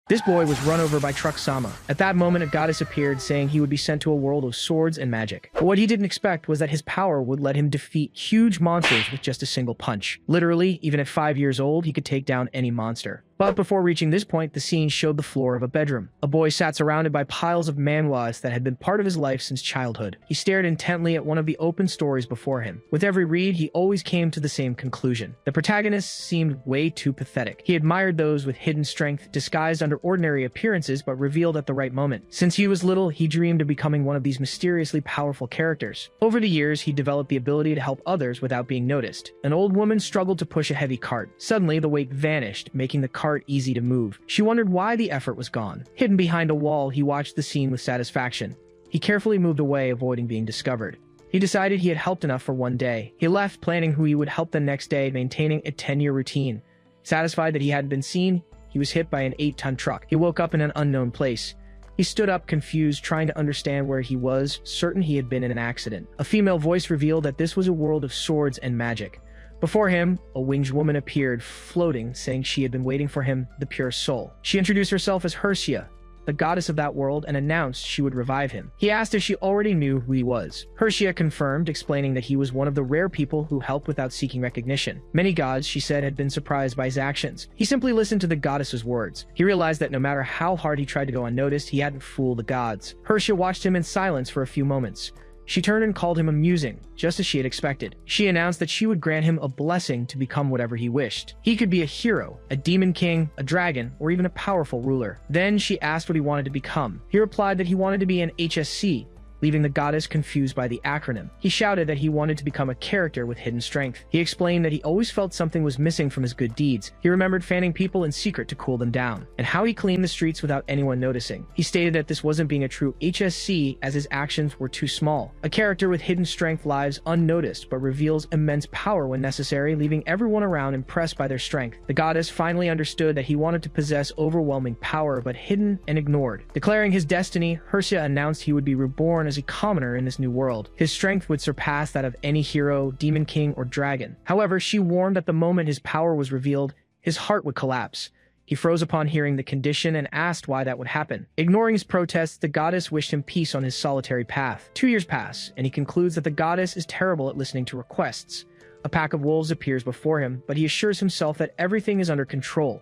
This boy was run over by Truck Sama. At that moment, a goddess appeared, saying he would be sent to a world of swords and magic. But what he didn't expect was that his power would let him defeat huge monsters with just a single punch. Literally, even at 5 years old, he could take down any monster. But before reaching this point, the scene showed the floor of a bedroom. A boy sat surrounded by piles of manhwas that had been part of his life since childhood. He stared intently at one of the open stories before him. With every read, he always came to the same conclusion. The protagonist seemed way too pathetic. He admired those with hidden strength, disguised under ordinary appearances but revealed at the right moment. Since he was little, he dreamed of becoming one of these mysteriously powerful characters. Over the years, he developed the ability to help others without being noticed. An old woman struggled to push a heavy cart. Suddenly, the weight vanished, making the cart easy to move. She wondered why the effort was gone. Hidden behind a wall, he watched the scene with satisfaction. He carefully moved away, avoiding being discovered. He decided he had helped enough for one day. He left, planning who he would help the next day, maintaining a 10-year routine. Satisfied that he hadn't been seen, he was hit by an 8-ton truck. He woke up in an unknown place. He stood up, confused, trying to understand where he was, certain he had been in an accident. A female voice revealed that this was a world of swords and magic. Before him, a winged woman appeared, floating, saying she had been waiting for him, the pure soul. She introduced herself as Hersia, the goddess of that world, and announced she would revive him. He asked if she already knew who he was. Hersia confirmed, explaining that he was one of the rare people who help without seeking recognition. Many gods, she said, had been surprised by his actions. He simply listened to the goddess's words. He realized that no matter how hard he tried to go unnoticed, he hadn't fooled the gods. Hersia watched him in silence for a few moments. She turned and called him amusing, just as she had expected. She announced that she would grant him a blessing to become whatever he wished. He could be a hero, a demon king, a dragon, or even a powerful ruler. Then she asked what he wanted to become. He replied that he wanted to be an HSC, leaving the goddess confused by the acronym. He shouted that he wanted to become a character with hidden strength. He explained that he always felt something was missing from his good deeds. He remembered fanning people in secret to cool them down, and how he cleaned the streets without anyone noticing. He stated that this wasn't being a true HSC, as his actions were too small. A character with hidden strength lives unnoticed, but reveals immense power when necessary, leaving everyone around impressed by their strength. The goddess finally understood that he wanted to possess overwhelming power, but hidden and ignored. Declaring his destiny, Hersia announced he would be reborn as a commoner in this new world. His strength would surpass that of any hero, demon king, or dragon. However, she warned that the moment his power was revealed, his heart would collapse. He froze upon hearing the condition and asked why that would happen. Ignoring his protests, the goddess wished him peace on his solitary path. 2 years pass, and he concludes that the goddess is terrible at listening to requests. A pack of wolves appears before him, but he assures himself that everything is under control.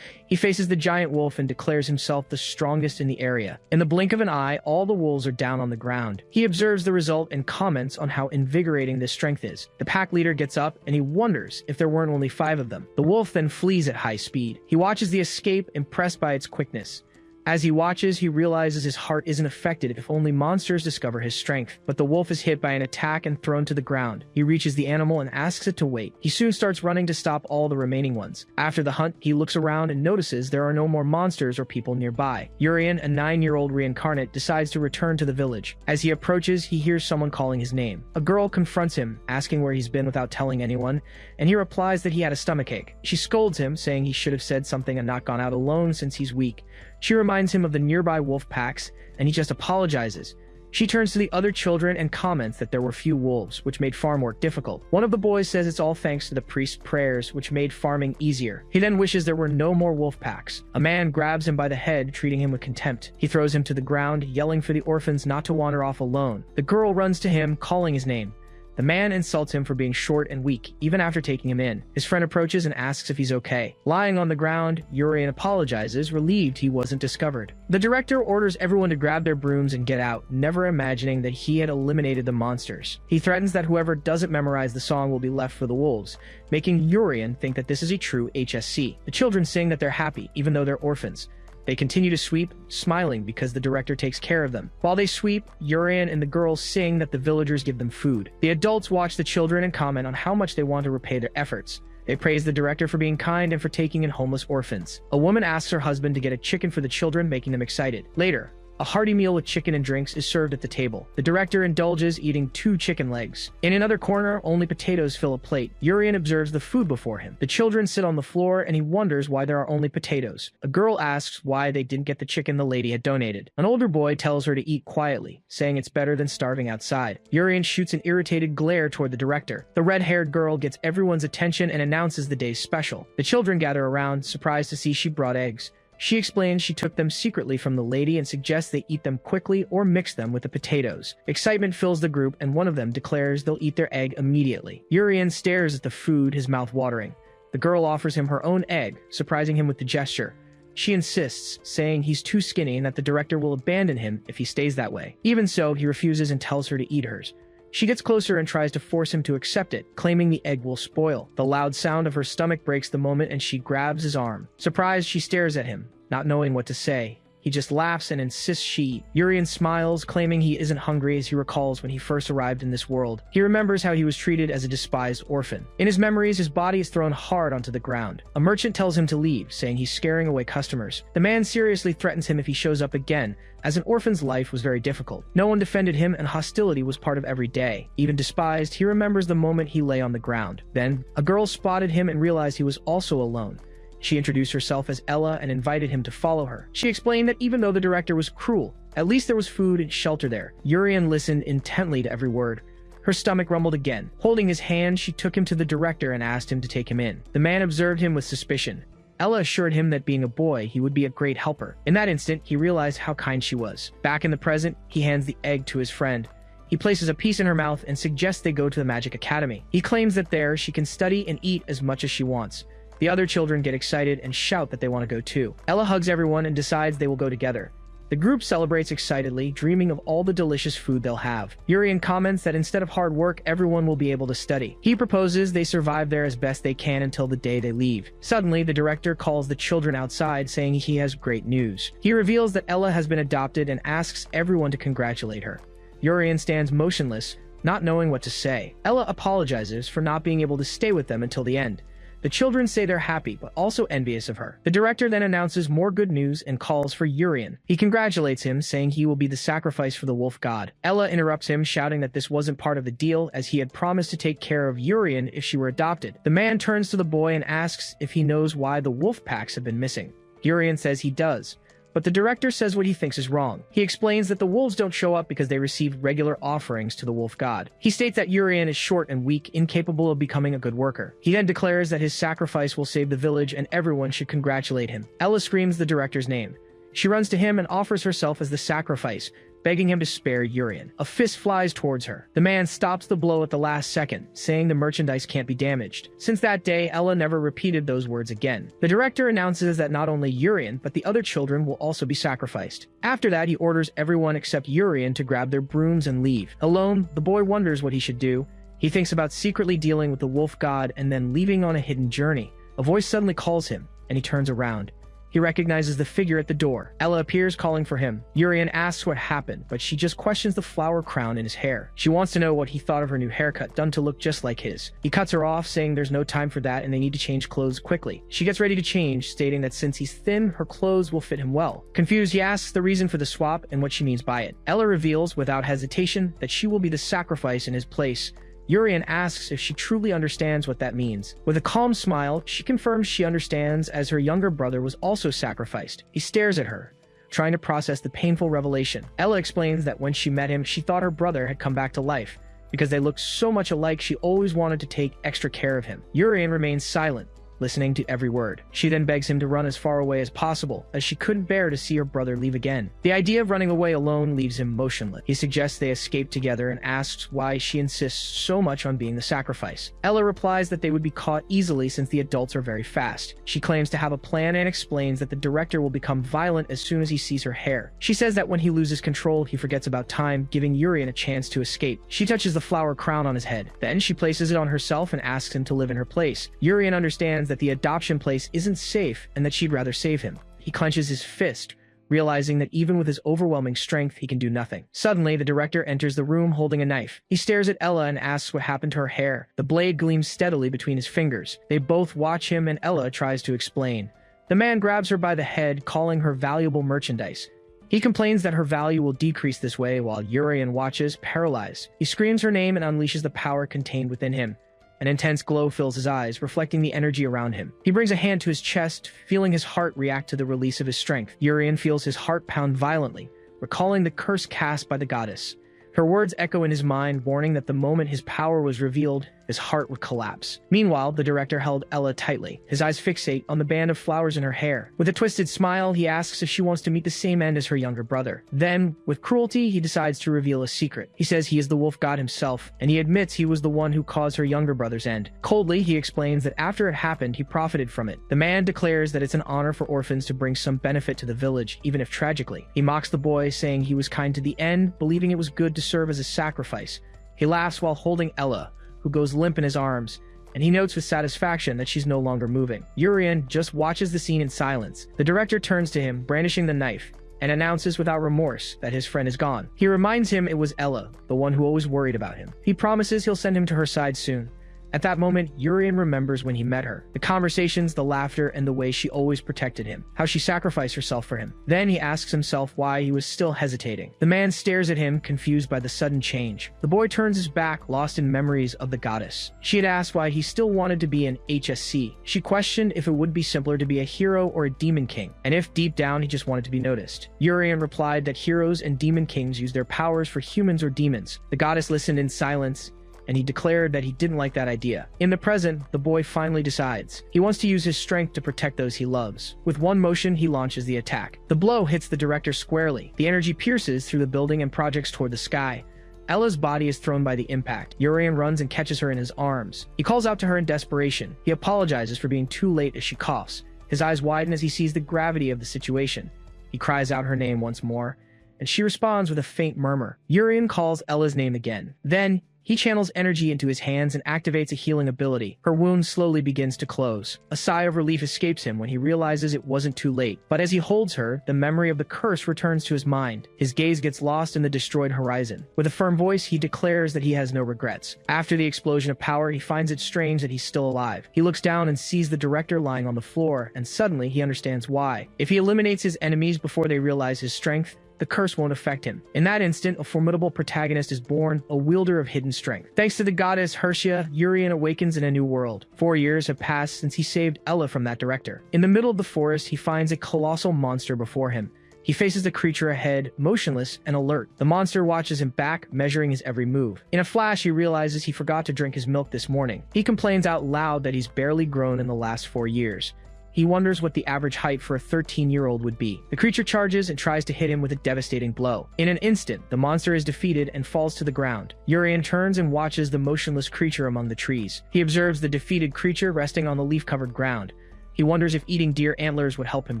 He faces the giant wolf and declares himself the strongest in the area. In the blink of an eye, all the wolves are down on the ground. He observes the result and comments on how invigorating this strength is. The pack leader gets up and he wonders if there weren't only 5 of them. The wolf then flees at high speed. He watches the escape, impressed by its quickness. As he watches, he realizes his heart isn't affected if only monsters discover his strength. But the wolf is hit by an attack and thrown to the ground. He reaches the animal and asks it to wait. He soon starts running to stop all the remaining ones. After the hunt, he looks around and notices there are no more monsters or people nearby. Urian, a 9-year-old reincarnate, decides to return to the village. As he approaches, he hears someone calling his name. A girl confronts him, asking where he's been without telling anyone, and he replies that he had a stomachache. She scolds him, saying he should have said something and not gone out alone since he's weak. She reminds him of the nearby wolf packs, and he just apologizes. She turns to the other children and comments that there were few wolves, which made farm work difficult. One of the boys says it's all thanks to the priest's prayers, which made farming easier. He then wishes there were no more wolf packs. A man grabs him by the head, treating him with contempt. He throws him to the ground, yelling for the orphans not to wander off alone. The girl runs to him, calling his name. The man insults him for being short and weak, even after taking him in. His friend approaches and asks if he's okay. Lying on the ground, Urian apologizes, relieved he wasn't discovered. The director orders everyone to grab their brooms and get out, never imagining that he had eliminated the monsters. He threatens that whoever doesn't memorize the song will be left for the wolves, making Urian think that this is a true HSC. The children sing that they're happy, even though they're orphans. They continue to sweep, smiling because the director takes care of them. While they sweep, Urian and the girls sing that the villagers give them food. The adults watch the children and comment on how much they want to repay their efforts. They praise the director for being kind and for taking in homeless orphans. A woman asks her husband to get a chicken for the children, making them excited. Later, a hearty meal with chicken and drinks is served at the table. The director indulges, eating 2 chicken legs. In another corner, only potatoes fill a plate. Urian observes the food before him. The children sit on the floor, and he wonders why there are only potatoes. A girl asks why they didn't get the chicken the lady had donated. An older boy tells her to eat quietly, saying it's better than starving outside. Urian shoots an irritated glare toward the director. The red-haired girl gets everyone's attention and announces the day's special. The children gather around, surprised to see she brought eggs. She explains she took them secretly from the lady and suggests they eat them quickly or mix them with the potatoes. Excitement fills the group and one of them declares they'll eat their egg immediately. Urian stares at the food, his mouth watering. The girl offers him her own egg, surprising him with the gesture. She insists, saying he's too skinny and that the director will abandon him if he stays that way. Even so, he refuses and tells her to eat hers. She gets closer and tries to force him to accept it, claiming the egg will spoil. The loud sound of her stomach breaks the moment and she grabs his arm. Surprised, she stares at him, not knowing what to say. He just laughs and insists she eat. Urian smiles, claiming he isn't hungry as he recalls when he first arrived in this world. He remembers how he was treated as a despised orphan. In his memories, his body is thrown hard onto the ground. A merchant tells him to leave, saying he's scaring away customers. The man seriously threatens him if he shows up again, as an orphan's life was very difficult. No one defended him and hostility was part of every day. Even despised, he remembers the moment he lay on the ground. Then, a girl spotted him and realized he was also alone. She introduced herself as Ella and invited him to follow her. She explained that even though the director was cruel, at least there was food and shelter there. Urian listened intently to every word. Her stomach rumbled again. Holding his hand, she took him to the director and asked him to take him in. The man observed him with suspicion. Ella assured him that being a boy, he would be a great helper. In that instant, he realized how kind she was. Back in the present, he hands the egg to his friend. He places a piece in her mouth and suggests they go to the Magic Academy. He claims that there, she can study and eat as much as she wants. The other children get excited and shout that they want to go too. Ella hugs everyone and decides they will go together. The group celebrates excitedly, dreaming of all the delicious food they'll have. Urian comments that instead of hard work, everyone will be able to study. He proposes they survive there as best they can until the day they leave. Suddenly, the director calls the children outside, saying he has great news. He reveals that Ella has been adopted and asks everyone to congratulate her. Urian stands motionless, not knowing what to say. Ella apologizes for not being able to stay with them until the end. The children say they're happy, but also envious of her. The director then announces more good news and calls for Urian. He congratulates him, saying he will be the sacrifice for the wolf god. Ella interrupts him, shouting that this wasn't part of the deal, as he had promised to take care of Urian if she were adopted. The man turns to the boy and asks if he knows why the wolf packs have been missing. Urian says he does. But the director says what he thinks is wrong. He explains that the wolves don't show up because they receive regular offerings to the wolf god. He states that Urian is short and weak, incapable of becoming a good worker. He then declares that his sacrifice will save the village and everyone should congratulate him. Ella screams the director's name. She runs to him and offers herself as the sacrifice, begging him to spare Urian. A fist flies towards her. The man stops the blow at the last second, saying the merchandise can't be damaged. Since that day, Ella never repeated those words again. The director announces that not only Urian, but the other children will also be sacrificed. After that, he orders everyone except Urian to grab their brooms and leave. Alone, the boy wonders what he should do. He thinks about secretly dealing with the wolf god and then leaving on a hidden journey. A voice suddenly calls him, and he turns around. He recognizes the figure at the door. Ella appears calling for him. Urian asks what happened, but she just questions the flower crown in his hair. She wants to know what he thought of her new haircut, done to look just like his. He cuts her off, saying there's no time for that and they need to change clothes quickly. She gets ready to change, stating that since he's thin, her clothes will fit him well. Confused, he asks the reason for the swap and what she means by it. Ella reveals, without hesitation, that she will be the sacrifice in his place. Urian asks if she truly understands what that means. With a calm smile, she confirms she understands, as her younger brother was also sacrificed. He stares at her, trying to process the painful revelation. Ella explains that when she met him, she thought her brother had come back to life. Because they looked so much alike, she always wanted to take extra care of him. Urian remains silent, listening to every word. She then begs him to run as far away as possible, as she couldn't bear to see her brother leave again. The idea of running away alone leaves him motionless. He suggests they escape together and asks why she insists so much on being the sacrifice. Ella replies that they would be caught easily since the adults are very fast. She claims to have a plan and explains that the director will become violent as soon as he sees her hair. She says that when he loses control, he forgets about time, giving Urian a chance to escape. She touches the flower crown on his head. Then she places it on herself and asks him to live in her place. Urian understands that the adoption place isn't safe and that she'd rather save him. He clenches his fist, realizing that even with his overwhelming strength, he can do nothing. Suddenly, the director enters the room holding a knife. He stares at Ella and asks what happened to her hair. The blade gleams steadily between his fingers. They both watch him and Ella tries to explain. The man grabs her by the head, calling her valuable merchandise. He complains that her value will decrease this way while Urian watches, paralyzed. He screams her name and unleashes the power contained within him. An intense glow fills his eyes, reflecting the energy around him. He brings a hand to his chest, feeling his heart react to the release of his strength. Urian feels his heart pound violently, recalling the curse cast by the goddess. Her words echo in his mind, warning that the moment his power was revealed, his heart would collapse. Meanwhile, the director held Ella tightly. His eyes fixate on the band of flowers in her hair. With a twisted smile, he asks if she wants to meet the same end as her younger brother. Then, with cruelty, he decides to reveal a secret. He says he is the wolf god himself, and he admits he was the one who caused her younger brother's end. Coldly, he explains that after it happened, he profited from it. The man declares that it's an honor for orphans to bring some benefit to the village, even if tragically. He mocks the boy, saying he was kind to the end, believing it was good to serve as a sacrifice. He laughs while holding Ella, who goes limp in his arms, and he notes with satisfaction that she's no longer moving. Urian just watches the scene in silence. The director turns to him, brandishing the knife, and announces without remorse that his friend is gone. He reminds him it was Ella, the one who always worried about him. He promises he'll send him to her side soon. At that moment, Urian remembers when he met her. The conversations, the laughter, and the way she always protected him. How she sacrificed herself for him. Then he asks himself why he was still hesitating. The man stares at him, confused by the sudden change. The boy turns his back, lost in memories of the goddess. She had asked why he still wanted to be an HSC. She questioned if it would be simpler to be a hero or a demon king, and if deep down he just wanted to be noticed. Urian replied that heroes and demon kings use their powers for humans or demons. The goddess listened in silence, and he declared that he didn't like that idea. In the present, the boy finally decides. He wants to use his strength to protect those he loves. With one motion, he launches the attack. The blow hits the director squarely. The energy pierces through the building and projects toward the sky. Ella's body is thrown by the impact. Urian runs and catches her in his arms. He calls out to her in desperation. He apologizes for being too late as she coughs. His eyes widen as he sees the gravity of the situation. He cries out her name once more, and she responds with a faint murmur. Urian calls Ella's name again. Then, he channels energy into his hands and activates a healing ability. Her wound slowly begins to close. A sigh of relief escapes him when he realizes it wasn't too late. But as he holds her, the memory of the curse returns to his mind. His gaze gets lost in the destroyed horizon. With a firm voice, he declares that he has no regrets. After the explosion of power, he finds it strange that he's still alive. He looks down and sees the director lying on the floor, and suddenly he understands why. If he eliminates his enemies before they realize his strength, the curse won't affect him. In that instant, a formidable protagonist is born, a wielder of hidden strength. Thanks to the goddess Hershia, Urian awakens in a new world. 4 years have passed since he saved Ella from that director. In the middle of the forest, he finds a colossal monster before him. He faces the creature ahead, motionless and alert. The monster watches him back, measuring his every move. In a flash, he realizes he forgot to drink his milk this morning. He complains out loud that he's barely grown in the last 4 years. He wonders what the average height for a 13-year-old would be. The creature charges and tries to hit him with a devastating blow. In an instant, the monster is defeated and falls to the ground. Urian turns and watches the motionless creature among the trees. He observes the defeated creature resting on the leaf-covered ground. He wonders if eating deer antlers would help him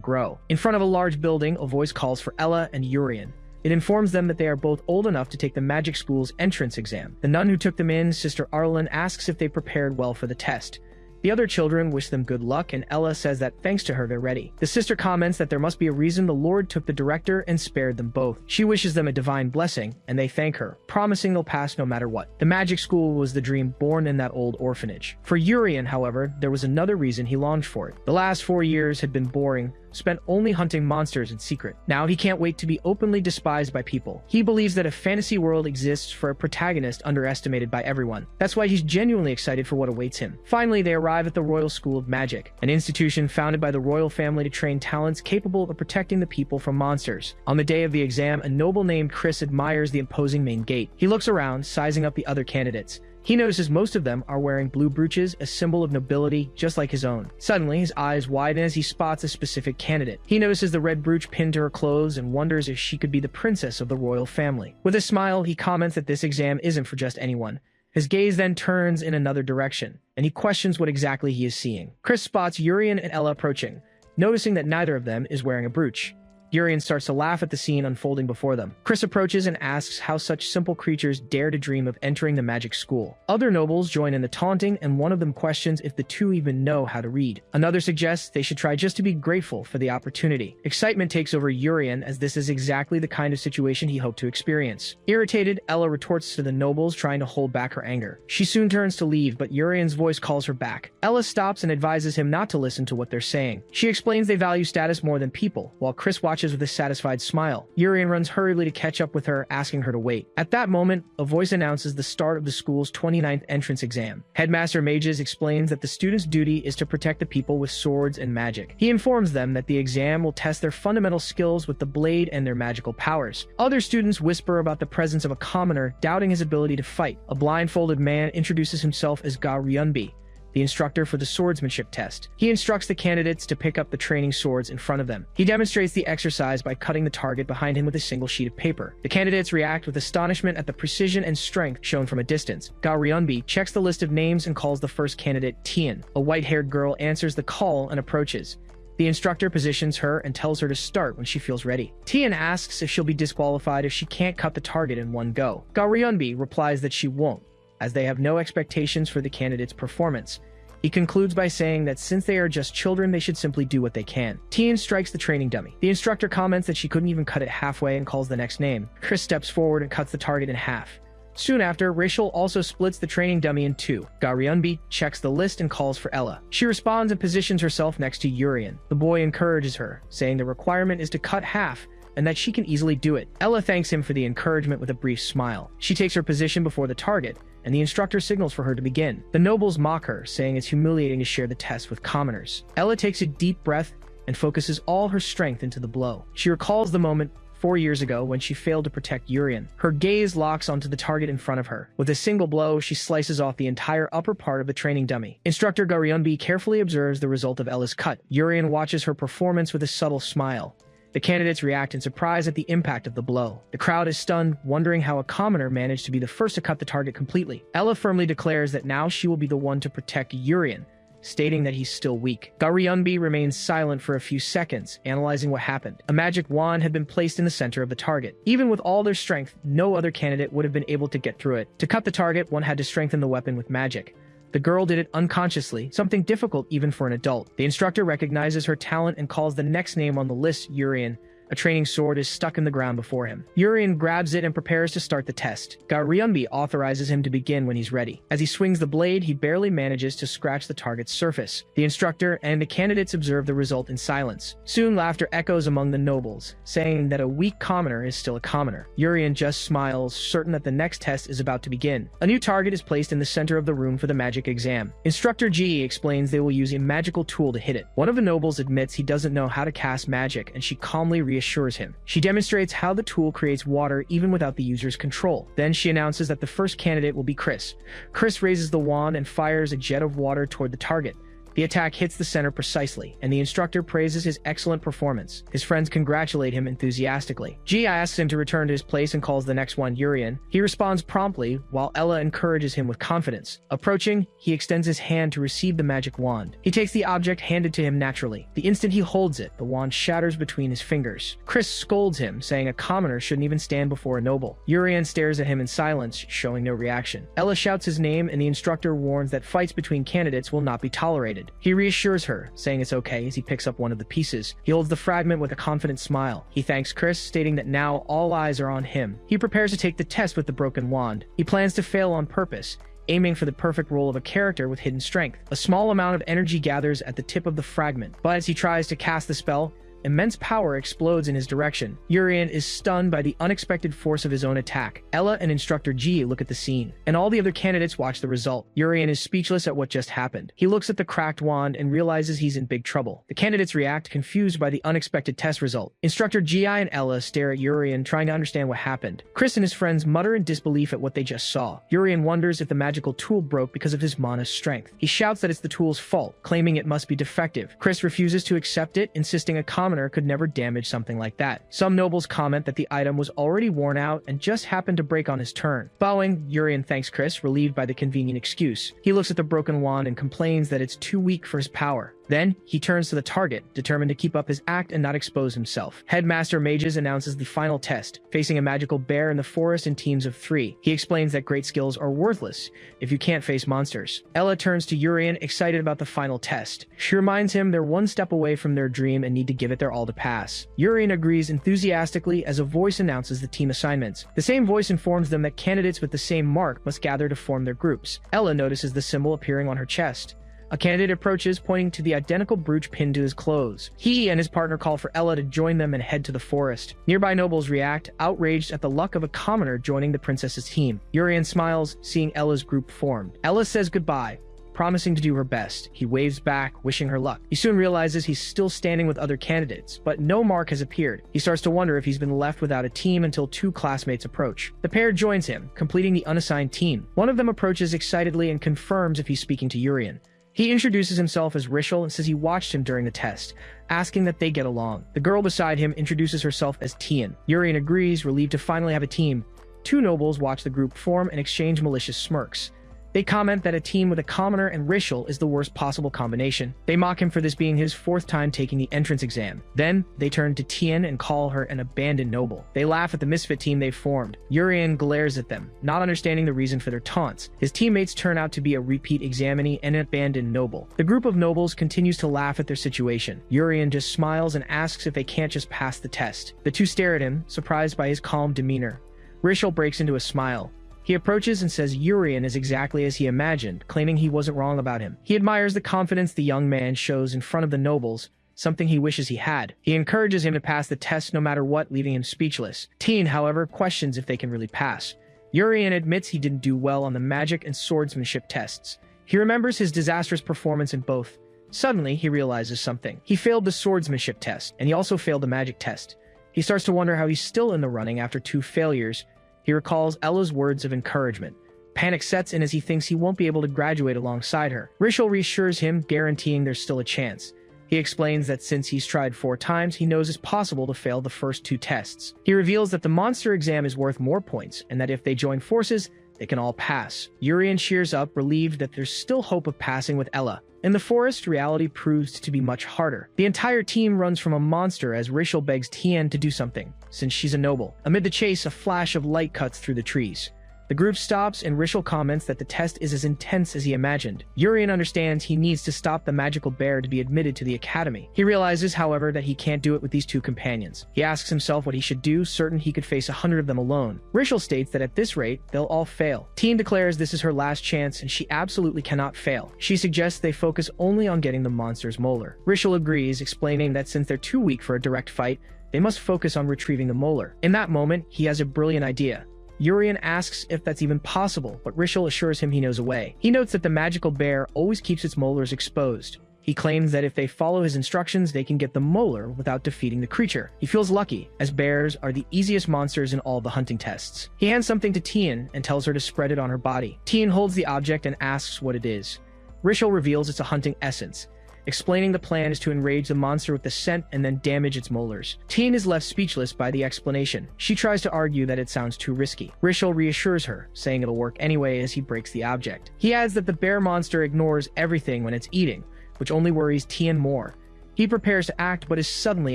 grow. In front of a large building, a voice calls for Ella and Urian. It informs them that they are both old enough to take the magic school's entrance exam. The nun who took them in, Sister Arlen, asks if they prepared well for the test. The other children wish them good luck, and Ella says that thanks to her, they're ready. The sister comments that there must be a reason the Lord took the director and spared them both. She wishes them a divine blessing, and they thank her, promising they'll pass no matter what. The magic school was the dream born in that old orphanage. For Urian, however, there was another reason he longed for it. The last 4 years had been boring, spent only hunting monsters in secret. Now he can't wait to be openly despised by people. He believes that a fantasy world exists for a protagonist underestimated by everyone. That's why he's genuinely excited for what awaits him. Finally, they arrive at the Royal School of Magic, an institution founded by the royal family to train talents capable of protecting the people from monsters. On the day of the exam, a noble named Chris admires the imposing main gate. He looks around, sizing up the other candidates. He notices most of them are wearing blue brooches, a symbol of nobility, just like his own. Suddenly, his eyes widen as he spots a specific candidate. He notices the red brooch pinned to her clothes and wonders if she could be the princess of the royal family. With a smile, he comments that this exam isn't for just anyone. His gaze then turns in another direction, and he questions what exactly he is seeing. Chris spots Urian and Ella approaching, noticing that neither of them is wearing a brooch. Urian starts to laugh at the scene unfolding before them. Chris approaches and asks how such simple creatures dare to dream of entering the magic school. Other nobles join in the taunting, and one of them questions if the two even know how to read. Another suggests they should try just to be grateful for the opportunity. Excitement takes over Urian, as this is exactly the kind of situation he hoped to experience. Irritated, Ella retorts to the nobles, trying to hold back her anger. She soon turns to leave, but Urian's voice calls her back. Ella stops and advises him not to listen to what they're saying. She explains they value status more than people, while Chris watches watches with a satisfied smile. Urian runs hurriedly to catch up with her, asking her to wait. At that moment, a voice announces the start of the school's 29th entrance exam. Headmaster Mages explains that the students' duty is to protect the people with swords and magic. He informs them that the exam will test their fundamental skills with the blade and their magical powers. Other students whisper about the presence of a commoner, doubting his ability to fight. A blindfolded man introduces himself as Ga Ryunbi, the instructor for the swordsmanship test. He instructs the candidates to pick up the training swords in front of them. He demonstrates the exercise by cutting the target behind him with a single sheet of paper. The candidates react with astonishment at the precision and strength shown from a distance. Ga Ryunbi checks the list of names and calls the first candidate Tian. A white-haired girl answers the call and approaches. The instructor positions her and tells her to start when she feels ready. Tian asks if she'll be disqualified if she can't cut the target in one go. Ga Ryunbi replies that she won't, as they have no expectations for the candidate's performance. He concludes by saying that since they are just children, they should simply do what they can. Tian strikes the training dummy. The instructor comments that she couldn't even cut it halfway and calls the next name. Chris steps forward and cuts the target in half. Soon after, Rachel also splits the training dummy in two. Ga Ryunbi checks the list and calls for Ella. She responds and positions herself next to Urian. The boy encourages her, saying the requirement is to cut half and that she can easily do it. Ella thanks him for the encouragement with a brief smile. She takes her position before the target, and the instructor signals for her to begin. The nobles mock her, saying it's humiliating to share the test with commoners. Ella takes a deep breath and focuses all her strength into the blow. She recalls the moment 4 years ago when she failed to protect Urian. Her gaze locks onto the target in front of her. With a single blow, she slices off the entire upper part of the training dummy. Instructor Ga Ryunbi carefully observes the result of Ella's cut. Urian watches her performance with a subtle smile. The candidates react in surprise at the impact of the blow. The crowd is stunned, wondering how a commoner managed to be the first to cut the target completely. Ella firmly declares that now she will be the one to protect Urian, stating that he's still weak. Ga Ryunbi remains silent for a few seconds, analyzing what happened. A magic wand had been placed in the center of the target. Even with all their strength, no other candidate would have been able to get through it. To cut the target, one had to strengthen the weapon with magic. The girl did it unconsciously, something difficult even for an adult. The instructor recognizes her talent and calls the next name on the list Urian. A training sword is stuck in the ground before him. Urian grabs it and prepares to start the test. Ga Ryunbi authorizes him to begin when he's ready. As he swings the blade, he barely manages to scratch the target's surface. The instructor and the candidates observe the result in silence. Soon laughter echoes among the nobles, saying that a weak commoner is still a commoner. Urian just smiles, certain that the next test is about to begin. A new target is placed in the center of the room for the magic exam. Instructor Ji explains they will use a magical tool to hit it. One of the nobles admits he doesn't know how to cast magic, and she calmly reassures him. She demonstrates how the tool creates water even without the user's control. Then she announces that the first candidate will be Chris. Chris raises the wand and fires a jet of water toward the target. The attack hits the center precisely, and the instructor praises his excellent performance. His friends congratulate him enthusiastically. Ji asks him to return to his place and calls the next one Urian. He responds promptly, while Ella encourages him with confidence. Approaching, he extends his hand to receive the magic wand. He takes the object handed to him naturally. The instant he holds it, the wand shatters between his fingers. Chris scolds him, saying a commoner shouldn't even stand before a noble. Urian stares at him in silence, showing no reaction. Ella shouts his name, and the instructor warns that fights between candidates will not be tolerated. He reassures her, saying it's okay as he picks up one of the pieces. He holds the fragment with a confident smile. He thanks Chris, stating that now all eyes are on him. He prepares to take the test with the broken wand. He plans to fail on purpose, aiming for the perfect role of a character with hidden strength. A small amount of energy gathers at the tip of the fragment, but as he tries to cast the spell, immense power explodes in his direction. Urian is stunned by the unexpected force of his own attack. Ella and Instructor Ji look at the scene, and all the other candidates watch the result. Urian is speechless at what just happened. He looks at the cracked wand and realizes he's in big trouble. The candidates react, confused by the unexpected test result. Instructor Ji and Ella stare at Urian, trying to understand what happened. Chris and his friends mutter in disbelief at what they just saw. Urian wonders if the magical tool broke because of his mana's strength. He shouts that it's the tool's fault, claiming it must be defective. Chris refuses to accept it, insisting a commoner could never damage something like that. Some nobles comment that the item was already worn out and just happened to break on his turn. Bowing, Urian thanks Chris, relieved by the convenient excuse. He looks at the broken wand and complains that it's too weak for his power. Then, he turns to the target, determined to keep up his act and not expose himself. Headmaster Mages announces the final test, facing a magical bear in the forest in teams of 3. He explains that great skills are worthless if you can't face monsters. Ella turns to Urian, excited about the final test. She reminds him they're one step away from their dream and need to give it their all to pass. Urian agrees enthusiastically as a voice announces the team assignments. The same voice informs them that candidates with the same mark must gather to form their groups. Ella notices the symbol appearing on her chest. A candidate approaches, pointing to the identical brooch pinned to his clothes. He and his partner call for Ella to join them and head to the forest. Nearby nobles react, outraged at the luck of a commoner joining the princess's team. Urien smiles, seeing Ella's group formed. Ella says goodbye, promising to do her best. He waves back, wishing her luck. He soon realizes he's still standing with other candidates, but no mark has appeared. He starts to wonder if he's been left without a team until two classmates approach. The pair joins him, completing the unassigned team. One of them approaches excitedly and confirms if he's speaking to Urien. He introduces himself as Rishel and says he watched him during the test, asking that they get along. The girl beside him introduces herself as Tien. Urien agrees, relieved to finally have a team. Two nobles watch the group form and exchange malicious smirks. They comment that a team with a commoner and Rishel is the worst possible combination. They mock him for this being his fourth time taking the entrance exam. Then, they turn to Tien and call her an abandoned noble. They laugh at the misfit team they've formed. Urien glares at them, not understanding the reason for their taunts. His teammates turn out to be a repeat examinee and an abandoned noble. The group of nobles continues to laugh at their situation. Urien just smiles and asks if they can't just pass the test. The two stare at him, surprised by his calm demeanor. Rishel breaks into a smile. He approaches and says Urien is exactly as he imagined, claiming he wasn't wrong about him. He admires the confidence the young man shows in front of the nobles, something he wishes he had. He encourages him to pass the test no matter what, leaving him speechless. Tien, however, questions if they can really pass. Urien admits he didn't do well on the magic and swordsmanship tests. He remembers his disastrous performance in both. Suddenly, he realizes something. He failed the swordsmanship test, and he also failed the magic test. He starts to wonder how he's still in the running after two failures. He recalls Ella's words of encouragement. Panic sets in as he thinks he won't be able to graduate alongside her. Rishel reassures him, guaranteeing there's still a chance. He explains that since he's tried 4 times, he knows it's possible to fail the first 2 tests. He reveals that the monster exam is worth more points, and that if they join forces, they can all pass. Urien cheers up, relieved that there's still hope of passing with Ella. In the forest, reality proves to be much harder. The entire team runs from a monster as Rishel begs Tien to do something, since she's a noble. Amid the chase, a flash of light cuts through the trees. The group stops, and Rishel comments that the test is as intense as he imagined. Urien understands he needs to stop the magical bear to be admitted to the academy. He realizes, however, that he can't do it with these 2 companions. He asks himself what he should do, certain he could face 100 of them alone. Rishel states that at this rate, they'll all fail. Tien declares this is her last chance, and she absolutely cannot fail. She suggests they focus only on getting the monster's molar. Rishel agrees, explaining that since they're too weak for a direct fight, they must focus on retrieving the molar. In that moment, he has a brilliant idea. Urien asks if that's even possible, but Rishel assures him he knows a way. He notes that the magical bear always keeps its molars exposed. He claims that if they follow his instructions, they can get the molar without defeating the creature. He feels lucky, as bears are the easiest monsters in all the hunting tests. He hands something to Tien and tells her to spread it on her body. Tien holds the object and asks what it is. Rishel reveals it's a hunting essence. Explaining the plan is to enrage the monster with the scent and then damage its molars. Tien is left speechless by the explanation. She tries to argue that it sounds too risky. Rishel reassures her, saying it'll work anyway as he breaks the object. He adds that the bear monster ignores everything when it's eating, which only worries Tien more. He prepares to act but is suddenly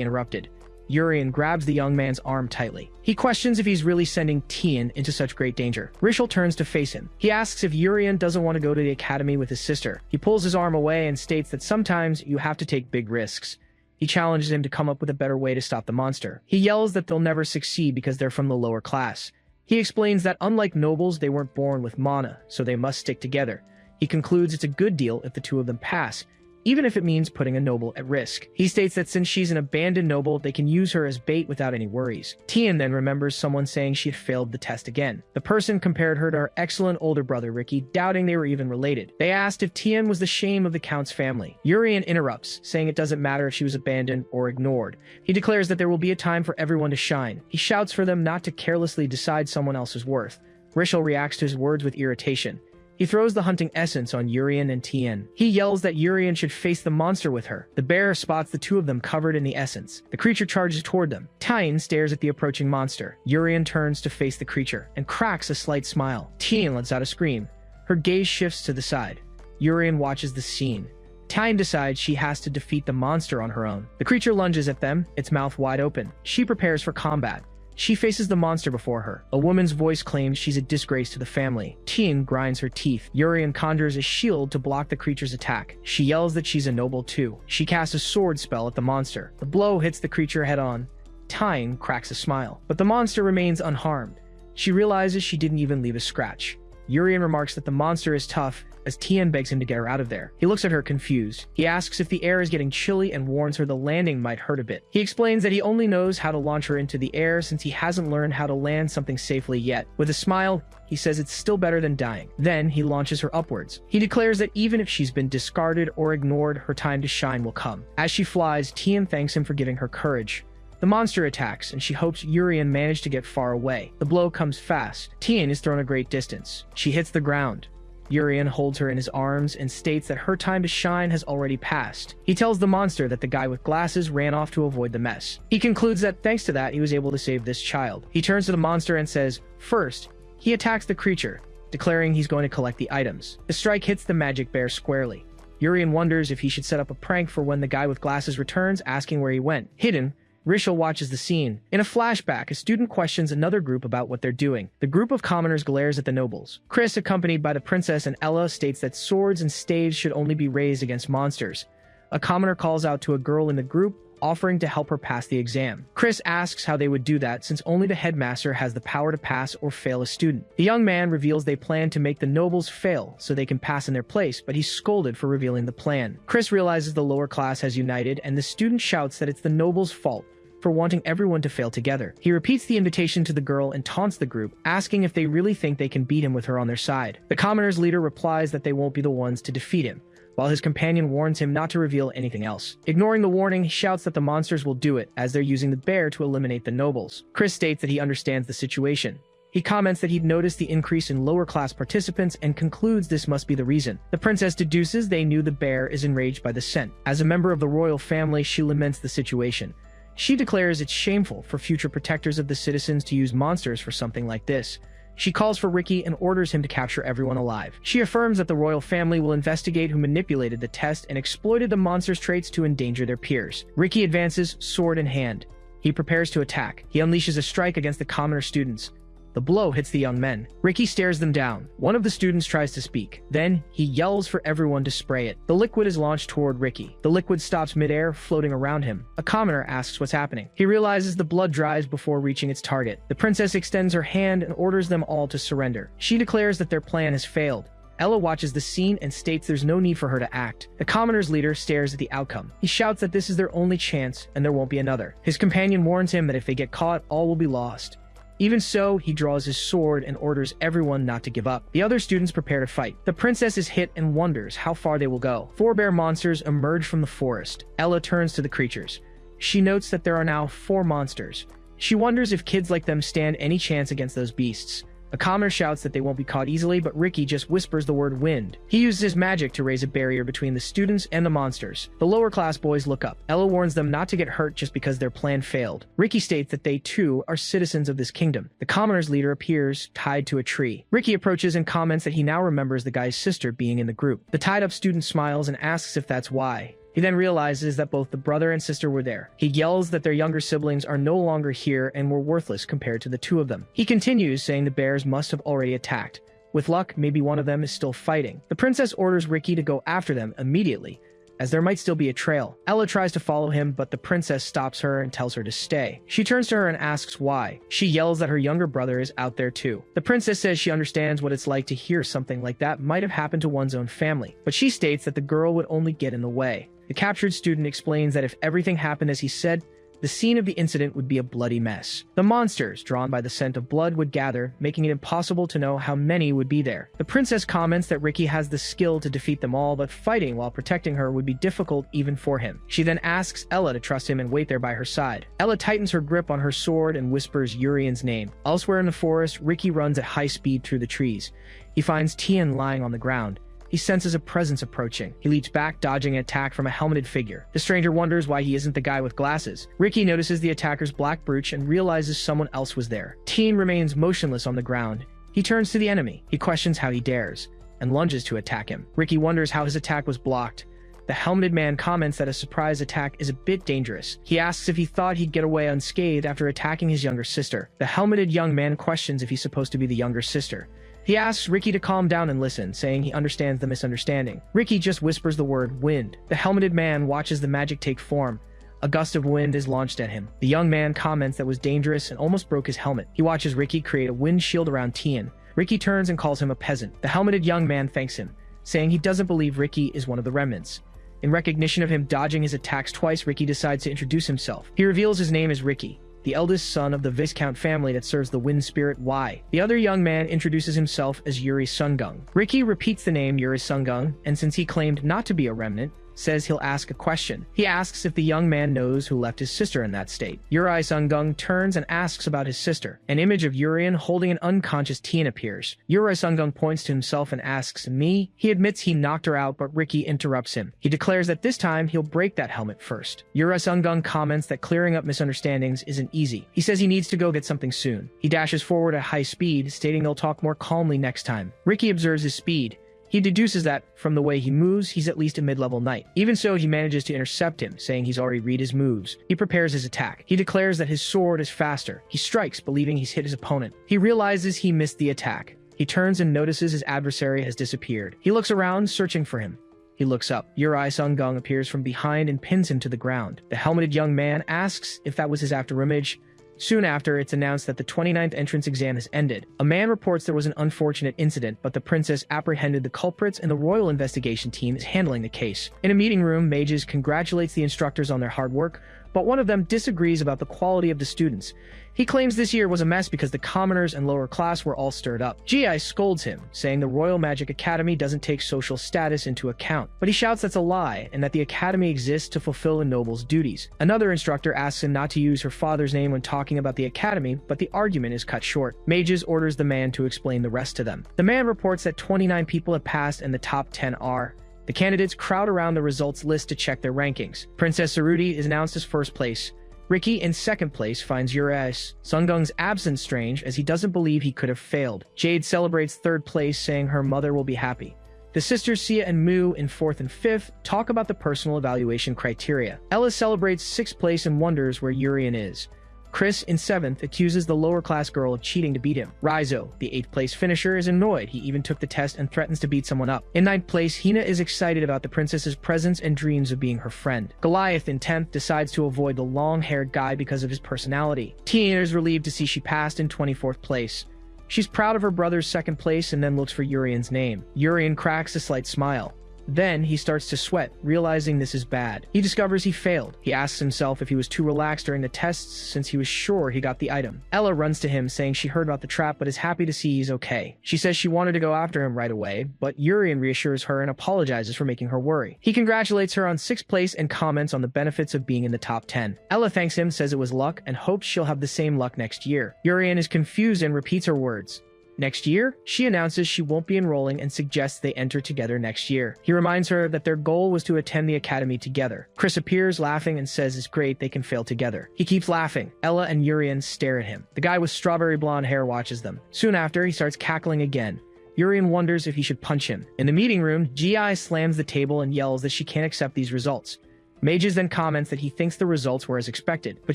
interrupted. Urien grabs the young man's arm tightly. He questions if he's really sending Tien into such great danger. Rishel turns to face him. He asks if Urien doesn't want to go to the academy with his sister. He pulls his arm away and states that sometimes you have to take big risks. He challenges him to come up with a better way to stop the monster. He yells that they'll never succeed because they're from the lower class. He explains that unlike nobles, they weren't born with mana, so they must stick together. He concludes it's a good deal if the 2 of them pass, even if it means putting a noble at risk. He states that since she's an abandoned noble, they can use her as bait without any worries. Tien then remembers someone saying she had failed the test again. The person compared her to her excellent older brother Ricky, doubting they were even related. They asked if Tien was the shame of the Count's family. Urien interrupts, saying it doesn't matter if she was abandoned or ignored. He declares that there will be a time for everyone to shine. He shouts for them not to carelessly decide someone else's worth. Rishel reacts to his words with irritation. He throws the hunting essence on Urien and Tien. He yells that Urien should face the monster with her. The bear spots the 2 of them covered in the essence. The creature charges toward them. Tien stares at the approaching monster. Urien turns to face the creature and cracks a slight smile. Tien lets out a scream. Her gaze shifts to the side. Urien watches the scene. Tien decides she has to defeat the monster on her own. The creature lunges at them, its mouth wide open. She prepares for combat. She faces the monster before her. A woman's voice claims she's a disgrace to the family. Tien grinds her teeth. Urien conjures a shield to block the creature's attack. She yells that she's a noble too. She casts a sword spell at the monster. The blow hits the creature head-on. Tien cracks a smile, but the monster remains unharmed. She realizes she didn't even leave a scratch. Urien remarks that the monster is tough, as Tien begs him to get her out of there. He looks at her confused. He asks if the air is getting chilly and warns her the landing might hurt a bit. He explains that he only knows how to launch her into the air since he hasn't learned how to land something safely yet. With a smile, he says it's still better than dying. Then he launches her upwards. He declares that even if she's been discarded or ignored, her time to shine will come. As she flies, Tien thanks him for giving her courage. The monster attacks, and she hopes Urian managed to get far away. The blow comes fast. Tien is thrown a great distance. She hits the ground. Urian holds her in his arms and states that her time to shine has already passed. He tells the monster that the guy with glasses ran off to avoid the mess. He concludes that thanks to that, he was able to save this child. He turns to the monster and says, first, he attacks the creature, declaring he's going to collect the items. The strike hits the magic bear squarely. Urian wonders if he should set up a prank for when the guy with glasses returns, asking where he went. Hidden, Rishel watches the scene. In a flashback, a student questions another group about what they're doing. The group of commoners glares at the nobles. Chris, accompanied by the princess and Ella, states that swords and staves should only be raised against monsters. A commoner calls out to a girl in the group, offering to help her pass the exam. Chris asks how they would do that since only the headmaster has the power to pass or fail a student. The young man reveals they plan to make the nobles fail so they can pass in their place, but he's scolded for revealing the plan. Chris realizes the lower class has united, and the student shouts that it's the nobles' fault for wanting everyone to fail together. He repeats the invitation to the girl and taunts the group, asking if they really think they can beat him with her on their side. The commoners' leader replies that they won't be the ones to defeat him, while his companion warns him not to reveal anything else. Ignoring the warning, he shouts that the monsters will do it, as they're using the bear to eliminate the nobles. Chris states that he understands the situation. He comments that he'd noticed the increase in lower-class participants and concludes this must be the reason. The princess deduces they knew the bear is enraged by the scent. As a member of the royal family, she laments the situation. She declares it's shameful for future protectors of the citizens to use monsters for something like this. She calls for Ricky and orders him to capture everyone alive. She affirms that the royal family will investigate who manipulated the test and exploited the monster's traits to endanger their peers. Ricky advances, sword in hand. He prepares to attack. He unleashes a strike against the commoner students. The blow hits the young men. Ricky stares them down. One of the students tries to speak. Then, he yells for everyone to spray it. The liquid is launched toward Ricky. The liquid stops midair, floating around him. A commoner asks what's happening. He realizes the blood dries before reaching its target. The princess extends her hand and orders them all to surrender. She declares that their plan has failed. Ella watches the scene and states there's no need for her to act. The commoner's leader stares at the outcome. He shouts that this is their only chance and there won't be another. His companion warns him that if they get caught, all will be lost. Even so, he draws his sword and orders everyone not to give up. The other students prepare to fight. The princess is hit and wonders how far they will go. 4 bear monsters emerge from the forest. Ella turns to the creatures. She notes that there are now 4 monsters. She wonders if kids like them stand any chance against those beasts. A commoner shouts that they won't be caught easily, but Ricky just whispers the word wind. He uses his magic to raise a barrier between the students and the monsters. The lower class boys look up. Ella warns them not to get hurt just because their plan failed. Ricky states that they too are citizens of this kingdom. The commoner's leader appears tied to a tree. Ricky approaches and comments that he now remembers the guy's sister being in the group. The tied up student smiles and asks if that's why. He then realizes that both the brother and sister were there. He yells that their younger siblings are no longer here and were worthless compared to the 2 of them. He continues, saying the bears must have already attacked. With luck, maybe one of them is still fighting. The princess orders Ricky to go after them immediately, as there might still be a trail. Ella tries to follow him, but the princess stops her and tells her to stay. She turns to her and asks why. She yells that her younger brother is out there too. The princess says she understands what it's like to hear something like that might have happened to one's own family, but she states that the girl would only get in the way. The captured student explains that if everything happened as he said, the scene of the incident would be a bloody mess. The monsters, drawn by the scent of blood, would gather, making it impossible to know how many would be there. The princess comments that Ricky has the skill to defeat them all, but fighting while protecting her would be difficult even for him. She then asks Ella to trust him and wait there by her side. Ella tightens her grip on her sword and whispers Urian's name. Elsewhere in the forest, Ricky runs at high speed through the trees. He finds Tien lying on the ground. He senses a presence approaching. He leaps back, dodging an attack from a helmeted figure. The stranger wonders why he isn't the guy with glasses. Ricky notices the attacker's black brooch and realizes someone else was there. Tien remains motionless on the ground. He turns to the enemy. He questions how he dares, and lunges to attack him. Ricky wonders how his attack was blocked. The helmeted man comments that a surprise attack is a bit dangerous. He asks if he thought he'd get away unscathed after attacking his younger sister. The helmeted young man questions if he's supposed to be the younger sister. He asks Ricky to calm down and listen, saying he understands the misunderstanding. Ricky just whispers the word wind. The helmeted man watches the magic take form. A gust of wind is launched at him. The young man comments that was dangerous and almost broke his helmet. He watches Ricky create a wind shield around Tien. Ricky turns and calls him a peasant. The helmeted young man thanks him, saying he doesn't believe Ricky is one of the remnants. In recognition of him dodging his attacks twice, Ricky decides to introduce himself. He reveals his name is Ricky, the eldest son of the Viscount family that serves the wind spirit Y. The other young man introduces himself as Yuri Sungung. Ricky repeats the name Yuri Sungung, and since he claimed not to be a remnant, says he'll ask a question. He asks if the young man knows who left his sister in that state. Yuri Sungung turns and asks about his sister. An image of Urian holding an unconscious teen appears. Yuri Sungung points to himself and asks, "Me?" He admits he knocked her out, but Ricky interrupts him. He declares that this time he'll break that helmet first. Yuri Sungung comments that clearing up misunderstandings isn't easy. He says he needs to go get something soon. He dashes forward at high speed, stating they'll talk more calmly next time. Ricky observes his speed. He deduces that, from the way he moves, he's at least a mid-level knight. Even so, he manages to intercept him, saying he's already read his moves. He prepares his attack. He declares that his sword is faster. He strikes, believing he's hit his opponent. He realizes he missed the attack. He turns and notices his adversary has disappeared. He looks around, searching for him. He looks up. Yuri Sungung appears from behind and pins him to the ground. The helmeted young man asks if that was his after-image. Soon after, it's announced that the 29th entrance exam has ended. A man reports there was an unfortunate incident, but the princess apprehended the culprits and the royal investigation team is handling the case. In a meeting room, Mages congratulates the instructors on their hard work, but one of them disagrees about the quality of the students. He claims this year was a mess because the commoners and lower class were all stirred up. Gi scolds him, saying the Royal Magic Academy doesn't take social status into account, but he shouts that's a lie and that the academy exists to fulfill a noble's duties. Another instructor asks him not to use her father's name when talking about the academy, but the argument is cut short. Mages orders the man to explain the rest to them. The man reports that 29 people have passed and the top 10 are. The candidates crowd around the results list to check their rankings. Princess Saruti is announced as first place. Ricky, in second place, finds Yuri Sungung's absence strange as he doesn't believe he could have failed. Jade celebrates third place, saying her mother will be happy. The sisters Sia and Mu, in fourth and fifth, talk about the personal evaluation criteria. Ella celebrates sixth place and wonders where Urian is. Chris, in seventh, accuses the lower-class girl of cheating to beat him. Rizzo, the eighth-place finisher, is annoyed. He even took the test and threatens to beat someone up. In ninth place, Hina is excited about the princess's presence and dreams of being her friend. Goliath, in 10th, decides to avoid the long-haired guy because of his personality. Tina is relieved to see she passed in 24th place. She's proud of her brother's second place and then looks for Urian's name. Urian cracks a slight smile. Then he starts to sweat, realizing this is bad. He discovers he failed. He asks himself if he was too relaxed during the tests since he was sure he got the item. Ella runs to him, saying she heard about the trap but is happy to see he's okay. She says she wanted to go after him right away, but Urian reassures her and apologizes for making her worry. He congratulates her on 6th place and comments on the benefits of being in the top 10. Ella thanks him, says it was luck, and hopes she'll have the same luck next year. Urian is confused and repeats her words. Next year, she announces she won't be enrolling and suggests they enter together next year. He reminds her that their goal was to attend the academy together. Chris appears, laughing, and says it's great they can fail together. He keeps laughing. Ella and Urian stare at him. The guy with strawberry blonde hair watches them. Soon after, he starts cackling again. Urian wonders if he should punch him. In the meeting room, Gi slams the table and yells that she can't accept these results. Mages then comments that he thinks the results were as expected, but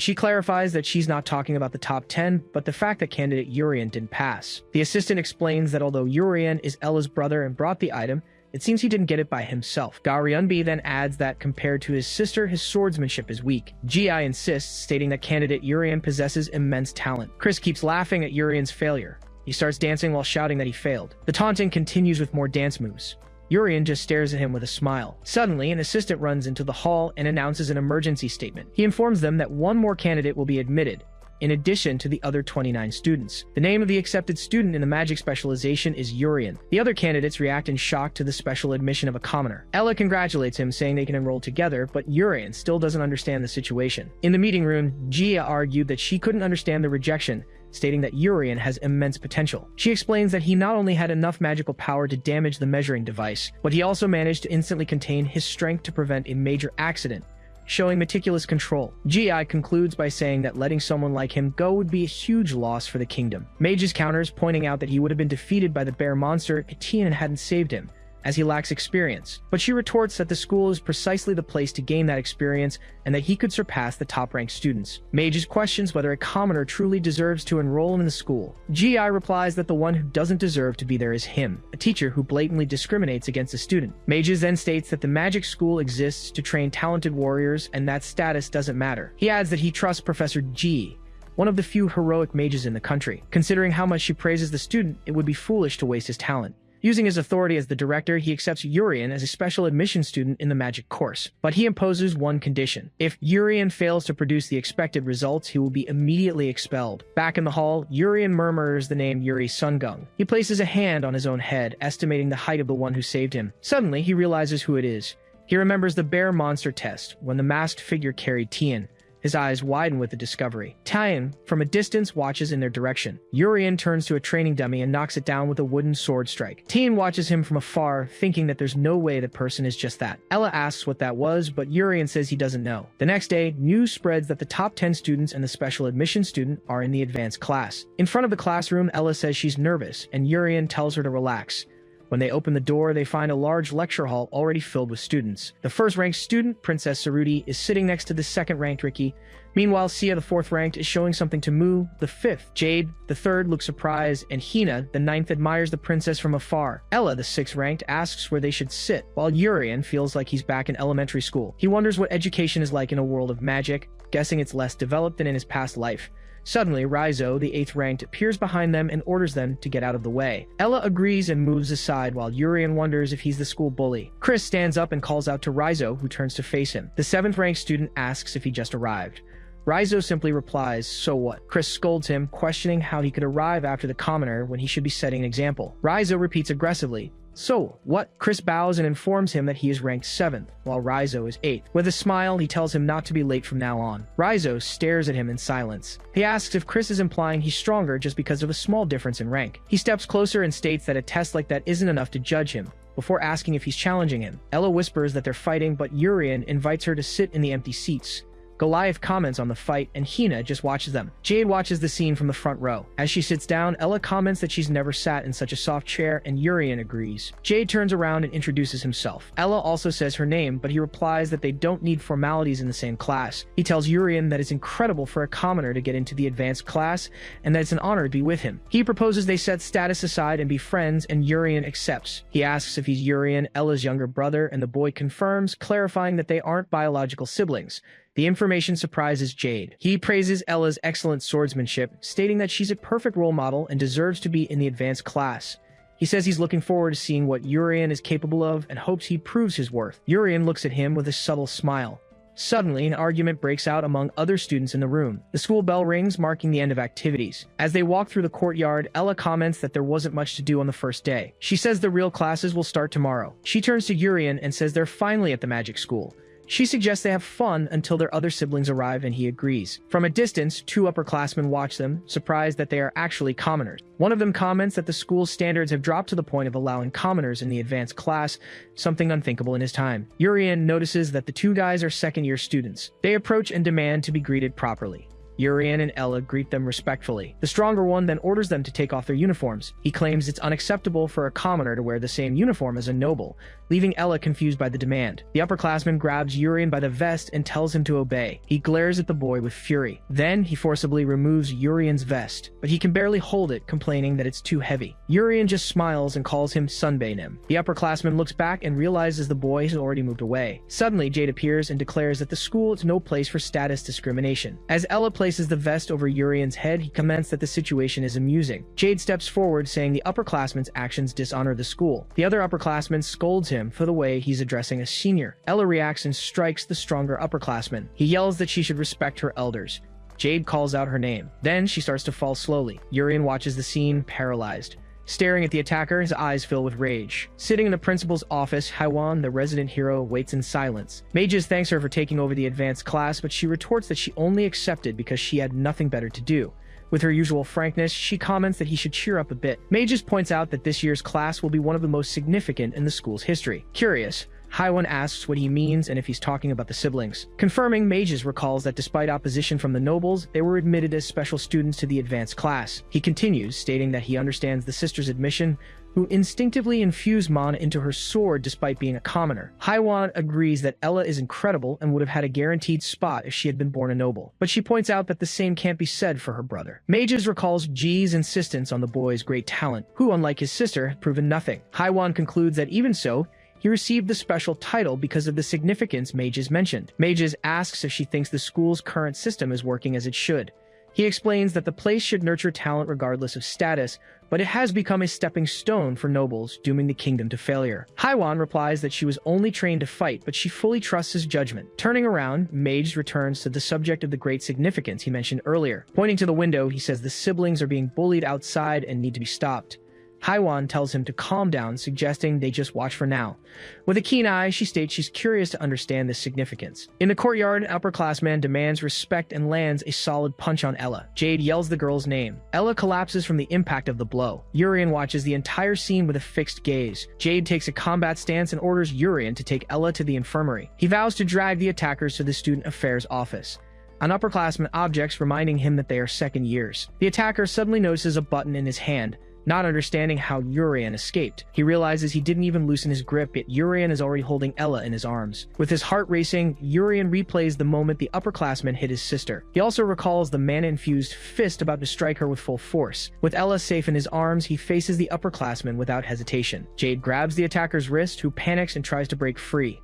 she clarifies that she's not talking about the top 10, but the fact that candidate Urian didn't pass. The assistant explains that although Urian is Ella's brother and brought the item, it seems he didn't get it by himself. Garyunbi then adds that compared to his sister, his swordsmanship is weak. Gi insists, stating that candidate Urian possesses immense talent. Chris keeps laughing at Urian's failure. He starts dancing while shouting that he failed. The taunting continues with more dance moves. Urian just stares at him with a smile. Suddenly, an assistant runs into the hall and announces an emergency statement. He informs them that one more candidate will be admitted, in addition to the other 29 students. The name of the accepted student in the magic specialization is Urian. The other candidates react in shock to the special admission of a commoner. Ella congratulates him, saying they can enroll together, but Urian still doesn't understand the situation. In the meeting room, Gia argued that she couldn't understand the rejection, stating that Urian has immense potential. She explains that he not only had enough magical power to damage the measuring device, but he also managed to instantly contain his strength to prevent a major accident, showing meticulous control. Gi concludes by saying that letting someone like him go would be a huge loss for the kingdom. Mages counters, pointing out that he would have been defeated by the bear monster if Tian hadn't saved him, as he lacks experience. But she retorts that the school is precisely the place to gain that experience and that he could surpass the top-ranked students. Mages questions whether a commoner truly deserves to enroll in the school. Gi replies that the one who doesn't deserve to be there is him, a teacher who blatantly discriminates against a student. Mages then states that the magic school exists to train talented warriors and that status doesn't matter. He adds that he trusts Professor G, one of the few heroic mages in the country. Considering how much she praises the student, it would be foolish to waste his talent. Using his authority as the director, he accepts Urian as a special admission student in the magic course. But he imposes one condition. If Urian fails to produce the expected results, he will be immediately expelled. Back in the hall, Urian murmurs the name Yuri Sungung. He places a hand on his own head, estimating the height of the one who saved him. Suddenly, he realizes who it is. He remembers the bear monster test, when the masked figure carried Tian. His eyes widen with the discovery. Tian, from a distance, watches in their direction. Urian turns to a training dummy and knocks it down with a wooden sword strike. Tian watches him from afar, thinking that there's no way that person is just that. Ella asks what that was, but Urian says he doesn't know. The next day, news spreads that the top 10 students and the special admission student are in the advanced class. In front of the classroom, Ella says she's nervous, and Urian tells her to relax. When they open the door, they find a large lecture hall already filled with students. The first-ranked student, Princess Saruti, is sitting next to the second-ranked Ricky. Meanwhile, Sia, the fourth-ranked, is showing something to Mu, the fifth. Jade, the third, looks surprised, and Hina, the ninth, admires the princess from afar. Ella, the sixth-ranked, asks where they should sit, while Urian feels like he's back in elementary school. He wonders what education is like in a world of magic, guessing it's less developed than in his past life. Suddenly, Raizo, the 8th-ranked, appears behind them and orders them to get out of the way. Ella agrees and moves aside while Urian wonders if he's the school bully. Chris stands up and calls out to Raizo, who turns to face him. The 7th-ranked student asks if he just arrived. Raizo simply replies, "So what?" Chris scolds him, questioning how he could arrive after the commoner when he should be setting an example. Raizo repeats aggressively, "So what?" Chris bows and informs him that he is ranked 7th, while Raizo is 8th. With a smile, he tells him not to be late from now on. Raizo stares at him in silence. He asks if Chris is implying he's stronger just because of a small difference in rank. He steps closer and states that a test like that isn't enough to judge him, before asking if he's challenging him. Ella whispers that they're fighting, but Urian invites her to sit in the empty seats. Goliath comments on the fight, and Hina just watches them. Jade watches the scene from the front row. As she sits down, Ella comments that she's never sat in such a soft chair, and Urian agrees. Jade turns around and introduces himself. Ella also says her name, but he replies that they don't need formalities in the same class. He tells Urian that it's incredible for a commoner to get into the advanced class, and that it's an honor to be with him. He proposes they set status aside and be friends, and Urian accepts. He asks if he's Urian, Ella's younger brother, and the boy confirms, clarifying that they aren't biological siblings. The information surprises Jade. He praises Ella's excellent swordsmanship, stating that she's a perfect role model and deserves to be in the advanced class. He says he's looking forward to seeing what Urian is capable of and hopes he proves his worth. Urian looks at him with a subtle smile. Suddenly, an argument breaks out among other students in the room. The school bell rings, marking the end of activities. As they walk through the courtyard, Ella comments that there wasn't much to do on the first day. She says the real classes will start tomorrow. She turns to Urian and says they're finally at the magic school. She suggests they have fun until their other siblings arrive, and he agrees. From a distance, 2 upperclassmen watch them, surprised that they are actually commoners. One of them comments that the school's standards have dropped to the point of allowing commoners in the advanced class, something unthinkable in his time. Urian notices that the 2 guys are second-year students. They approach and demand to be greeted properly. Urian and Ella greet them respectfully. The stronger one then orders them to take off their uniforms. He claims it's unacceptable for a commoner to wear the same uniform as a noble, leaving Ella confused by the demand. The upperclassman grabs Urian by the vest and tells him to obey. He glares at the boy with fury. Then he forcibly removes Urian's vest, but he can barely hold it, complaining that it's too heavy. Urian just smiles and calls him Sunbaenim. The upperclassman looks back and realizes the boy has already moved away. Suddenly, Jade appears and declares that the school is no place for status discrimination. As Ella places the vest over Urian's head, he comments that the situation is amusing. Jade steps forward, saying the upperclassman's actions dishonor the school. The other upperclassman scolds him for the way he's addressing a senior. Ella reacts and strikes the stronger upperclassman. He yells that she should respect her elders. Jade calls out her name. Then she starts to fall slowly. Urian watches the scene, paralyzed. Staring at the attacker, his eyes fill with rage. Sitting in the principal's office, Haiwan, the resident hero, waits in silence. Mages thanks her for taking over the advanced class, but she retorts that she only accepted because she had nothing better to do. With her usual frankness, she comments that he should cheer up a bit. Mages points out that this year's class will be one of the most significant in the school's history. Curious, Haiwan asks what he means and if he's talking about the siblings. Confirming, Mages recalls that despite opposition from the nobles, they were admitted as special students to the advanced class. He continues, stating that he understands the sisters' admission, who instinctively infused mana into her sword despite being a commoner. Haiwan agrees that Ella is incredible and would have had a guaranteed spot if she had been born a noble, but she points out that the same can't be said for her brother. Mages recalls Ji's insistence on the boy's great talent, who, unlike his sister, had proven nothing. Haiwan concludes that even so, he received the special title because of the significance Mages mentioned. Mages asks if she thinks the school's current system is working as it should. He explains that the place should nurture talent regardless of status, but it has become a stepping stone for nobles, dooming the kingdom to failure. Haiwan replies that she was only trained to fight, but she fully trusts his judgment. Turning around, Mage returns to the subject of the great significance he mentioned earlier. Pointing to the window, he says the siblings are being bullied outside and need to be stopped. Haiwan tells him to calm down, suggesting they just watch for now. With a keen eye, she states she's curious to understand this significance. In the courtyard, an upperclassman demands respect and lands a solid punch on Ella. Jade yells the girl's name. Ella collapses from the impact of the blow. Urian watches the entire scene with a fixed gaze. Jade takes a combat stance and orders Urian to take Ella to the infirmary. He vows to drag the attackers to the student affairs office. An upperclassman objects, reminding him that they are second years. The attacker suddenly notices a button in his hand. Not understanding how Urian escaped. He realizes he didn't even loosen his grip, yet Urian is already holding Ella in his arms. With his heart racing, Urian replays the moment the upperclassman hit his sister. He also recalls the mana-infused fist about to strike her with full force. With Ella safe in his arms, he faces the upperclassman without hesitation. Jade grabs the attacker's wrist, who panics and tries to break free.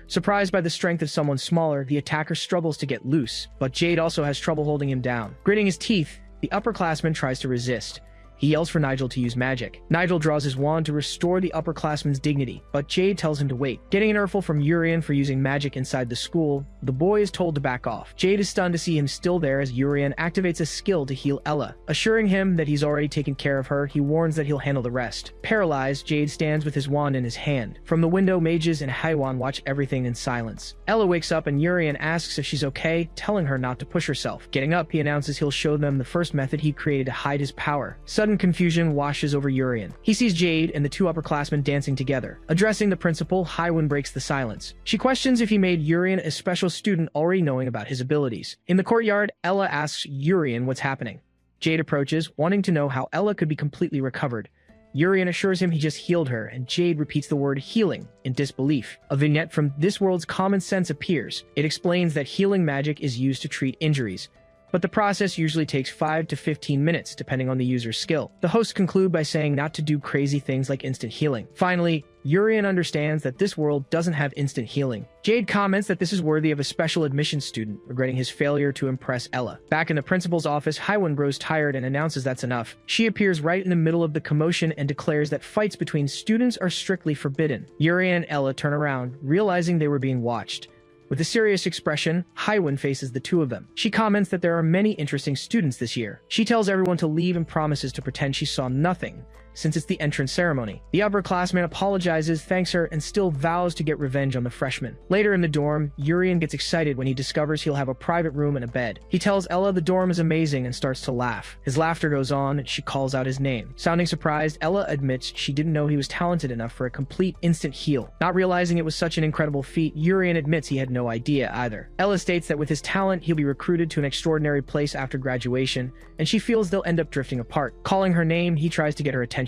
Surprised by the strength of someone smaller, the attacker struggles to get loose, but Jade also has trouble holding him down. Gritting his teeth, the upperclassman tries to resist. He yells for Nigel to use magic. Nigel draws his wand to restore the upperclassman's dignity, but Jade tells him to wait. Getting an earful from Urian for using magic inside the school, the boy is told to back off. Jade is stunned to see him still there as Urian activates a skill to heal Ella. Assuring him that he's already taken care of her, he warns that he'll handle the rest. Paralyzed, Jade stands with his wand in his hand. From the window, Mages and Haiwan watch everything in silence. Ella wakes up and Urian asks if she's okay, telling her not to push herself. Getting up, he announces he'll show them the first method he created to hide his power. Sudden confusion washes over Urian. He sees Jade and the two upperclassmen dancing together. Addressing the principal, Haiwan breaks the silence. She questions if he made Urian a special student, already knowing about his abilities. In the courtyard, Ella asks Urian what's happening. Jade approaches, wanting to know how Ella could be completely recovered. Urian assures him he just healed her, and Jade repeats the word healing in disbelief. A vignette from This World's Common Sense appears. It explains that healing magic is used to treat injuries, but the process usually takes 5 to 15 minutes, depending on the user's skill. The hosts conclude by saying not to do crazy things like instant healing. Finally, Urian understands that this world doesn't have instant healing. Jade comments that this is worthy of a special admissions student, regretting his failure to impress Ella. Back in the principal's office, Haiwan grows tired and announces that's enough. She appears right in the middle of the commotion and declares that fights between students are strictly forbidden. Urian and Ella turn around, realizing they were being watched. With a serious expression, Haiwan faces the two of them. She comments that there are many interesting students this year. She tells everyone to leave and promises to pretend she saw nothing, since it's the entrance ceremony. The upperclassman apologizes, thanks her, and still vows to get revenge on the freshmen. Later in the dorm, Urian gets excited when he discovers he'll have a private room and a bed. He tells Ella the dorm is amazing and starts to laugh. His laughter goes on, and she calls out his name. Sounding surprised, Ella admits she didn't know he was talented enough for a complete instant heal. Not realizing it was such an incredible feat, Urian admits he had no idea either. Ella states that with his talent, he'll be recruited to an extraordinary place after graduation, and she feels they'll end up drifting apart. Calling her name, he tries to get her attention.